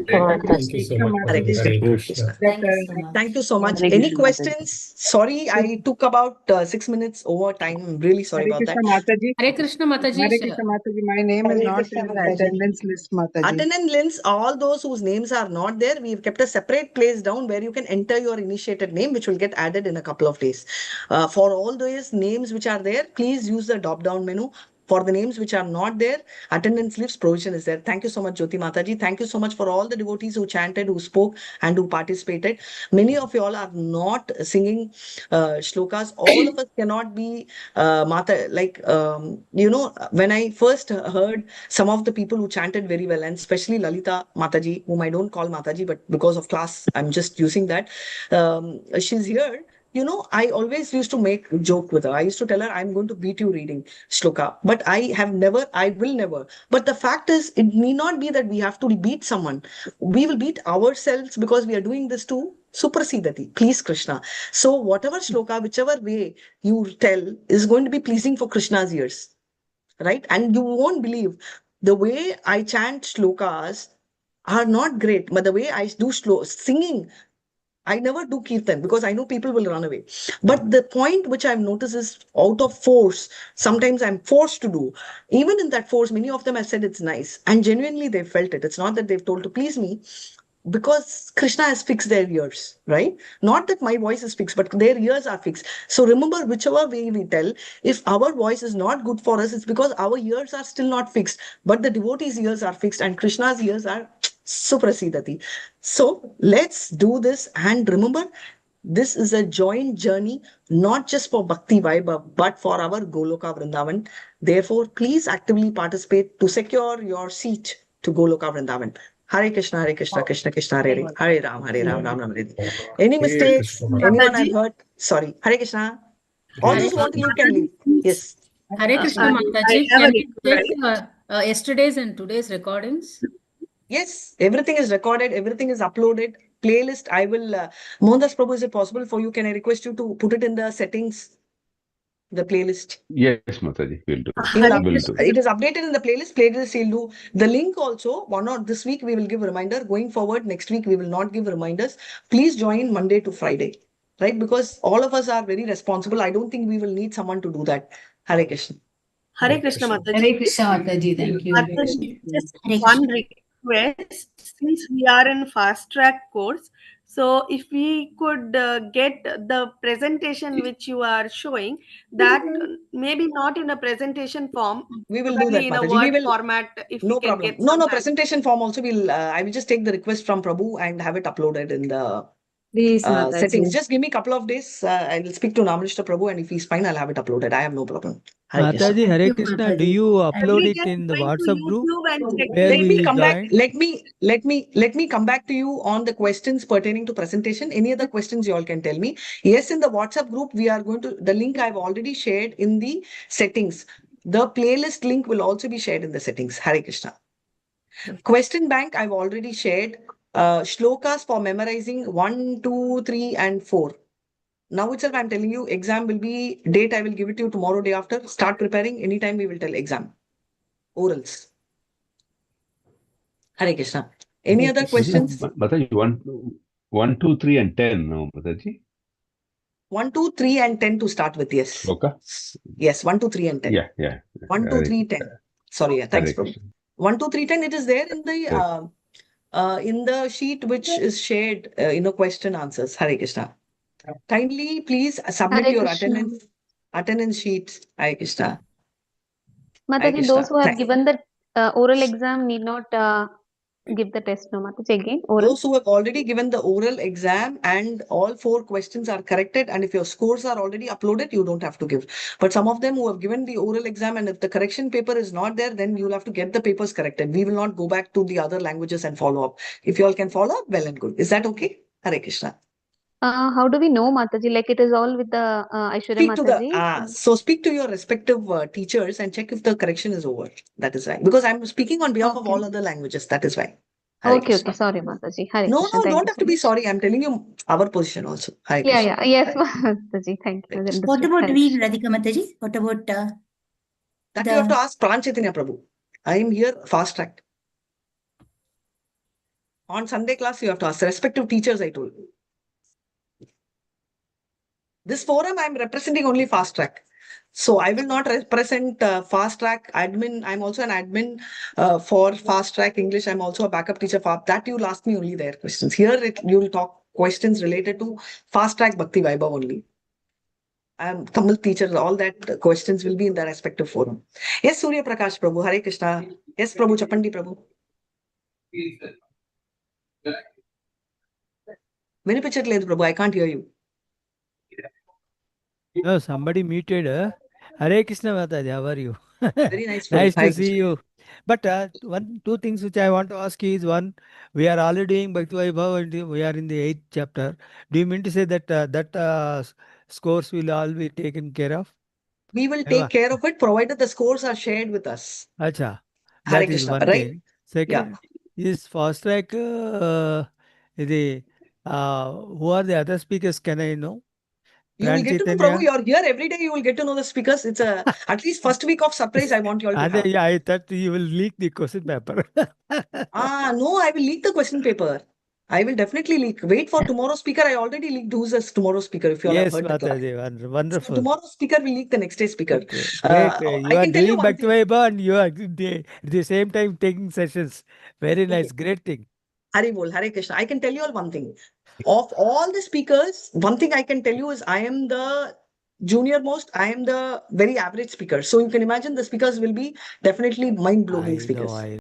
Thank you so much. Hare Krishna. Hare Krishna. Thank you so much. Thank you so much. Hare Any Krishna, questions? Sorry, I took about 6 minutes over time. I'm really sorry Hare about Krishna that. Mataji. Hare Krishna Mataji. Hare Krishna Mataji. My name is Hare not Krishna, in the Mataji. attendance list, Mataji. Attendance links, all those whose names are not there, we've kept a separate place down where you can enter your initiated name, which will get added in a couple of days. For all those names which are there, please use the drop-down menu. For the names which are not there, attendance list provision is there. Thank you so much, Jyoti Mataji. Thank you so much for all the devotees who chanted, who spoke, and who participated. Many of you all are not singing shlokas. All of us cannot be Mata. Like, when I first heard some of the people who chanted very well, and especially Lalita Mataji, whom I don't call Mataji, but because of class, I'm just using that. She's here. I always used to make a joke with her. I used to tell her, I'm going to beat you reading shloka. But I will never. But the fact is, it need not be that we have to beat someone. We will beat ourselves because we are doing this to suprasidati, please Krishna. So whatever shloka, whichever way you tell is going to be pleasing for Krishna's ears. Right? And you won't believe the way I chant shlokas are not great, but the way I do singing, I never do kirtan because I know people will run away. But the point which I've noticed is out of force, sometimes I'm forced to do. Even in that force, many of them have said it's nice. And genuinely they felt it. It's not that they've told to please me, because Krishna has fixed their ears, right? Not that my voice is fixed, but their ears are fixed. So remember, whichever way we tell, if our voice is not good for us, it's because our ears are still not fixed. But the devotees' ears are fixed and Krishna's ears are suprasidati. So let's do this. And remember, this is a joint journey, not just for Bhakti Vaibhav, but for our Goloka Vrindavan. Therefore, please actively participate to secure your seat to Goloka Vrindavan. Hare Krishna, Krishna Krishna, Hare Hare, Hare Ram, Ram Ram, Hare Hare. Any mistakes? Anyone I've heard? Sorry. Hare Krishna. All those who want to leave can leave. Yes. Hare Krishna Mataji, can we check yesterday's and today's recordings? Yes, everything is recorded, everything is uploaded. Playlist, I will, Mohandas Prabhu, is it possible for you? Can I request you to put it in the settings, the playlist? Yes, Mataji, we'll do. It is updated in the playlist he'll do. The link also, this week we will give a reminder. Going forward, next week we will not give reminders. Please join Monday to Friday, right? Because all of us are very responsible. I don't think we will need someone to do that. Hare Krishna. Hare Krishna Mataji. Hare Krishna Mataji, thank you. Mataji, just one request, since we are in fast track course, so if we could get the presentation which you are showing, that maybe not in a presentation form, we will do that, in a Mataji. Word format. If no we can problem. get No, presentation form also will. I will just take the request from Prabhu and have it uploaded in the settings. Just give me a couple of days. I will speak to Namalishta Prabhu, and if he's fine, I'll have it uploaded. I have no problem. Mataji, Hare Krishna, do you upload it in the WhatsApp group? Let me come back. Let me come back to you on the questions pertaining to presentation. Any other questions you all can tell me. Yes, in the WhatsApp group, we are going to, the link I've already shared in the settings. The playlist link will also be shared in the settings. Hare Krishna. Question bank I've already shared. Shlokas for memorizing 1, 2, 3, and 4. Now itself, I'm telling you, exam will be, date I will give it to you tomorrow, day after. Start preparing. Anytime we will tell exam. Orals. Hare Krishna. Any other questions? Mataji, 1, 2, 3, and 10, no, Mataji? 1, 2, 3, and 10 to start with, yes. Okay. Yes, 1, 2, 3, and 10. Yeah. 1, 2, 3, 10. Sorry, thanks, bro. 1, 2, 3, 10, it is there in the sheet which is shared, question answers. Hare Krishna. Kindly, please submit Hare your Krishna. attendance sheet. Hare Krishna. Mataji, those who have given the oral exam need not give the test, no, Mataji, again, oral. Those who have already given the oral exam and all 4 questions are corrected, and if your scores are already uploaded, you don't have to give. But some of them who have given the oral exam, and if the correction paper is not there, then you'll have to get the papers corrected. We will not go back to the other languages and follow up. If you all can follow up, well and good. Is that okay? Hare Krishna. How do we know, Mataji? Like it is all with the Aishwarya Mataji? So speak to your respective teachers and check if the correction is over. That is why. Because I'm speaking on behalf of all other languages. That is why. Okay. Sorry, Mataji. Hare No, Krishna. don't have to be sorry. I'm telling you our position also. Hare Krishna. Yeah. Yes, Mataji. Thank you. What about we, Radhika Mataji? What about that you have to ask Pran Chaitanya Prabhu. I am here fast track. On Sunday class, you have to ask the respective teachers, I told you. This forum, I'm representing only fast track. So I will not represent fast track admin. I'm also an admin for fast track English. I'm also a backup teacher for that. You'll ask me only their questions. Here you'll talk questions related to fast track Bhakti Vaibhav only. I'm Tamil teacher. All that questions will be in the respective forum. Yes, Surya Prakash Prabhu. Hare Krishna. Yes, Prabhu Chapandi Prabhu. Vinipichatledu Prabhu. I can't hear you. No, somebody muted. Hare Krishna Mataji, how are you? Very nice. Nice to see you. But 2 things which I want to ask you is, one, we are already doing Bhakti Vaibhav and we are in the 8th chapter. Do you mean to say that scores will all be taken care of? We will take care of it provided the scores are shared with us. Acha. Hare That is Krishna, one right? thing. Second, is fast track who are the other speakers? Can I know? You will get to know, Prabhu. You're here every day. You will get to know the speakers. It's at least first week of surprise. I want you all to have. I thought you will leak the question paper. No, I will leak the question paper. I will definitely leak. Wait for tomorrow's speaker. I already leaked who's a tomorrow speaker. If you all have Yes, heard the class. Mataji, wonderful. So tomorrow's speaker will leak the next day speaker. Okay, great. You I are can tell you doing one Bhakti thing. Vaibhav and you are at the same time taking sessions. Very nice, great thing. Hari bol, Hare Krishna. I can tell you all one thing. Of all the speakers, one thing I can tell you is I am the junior most. I am the very average speaker. So you can imagine the speakers will be definitely mind-blowing speakers. I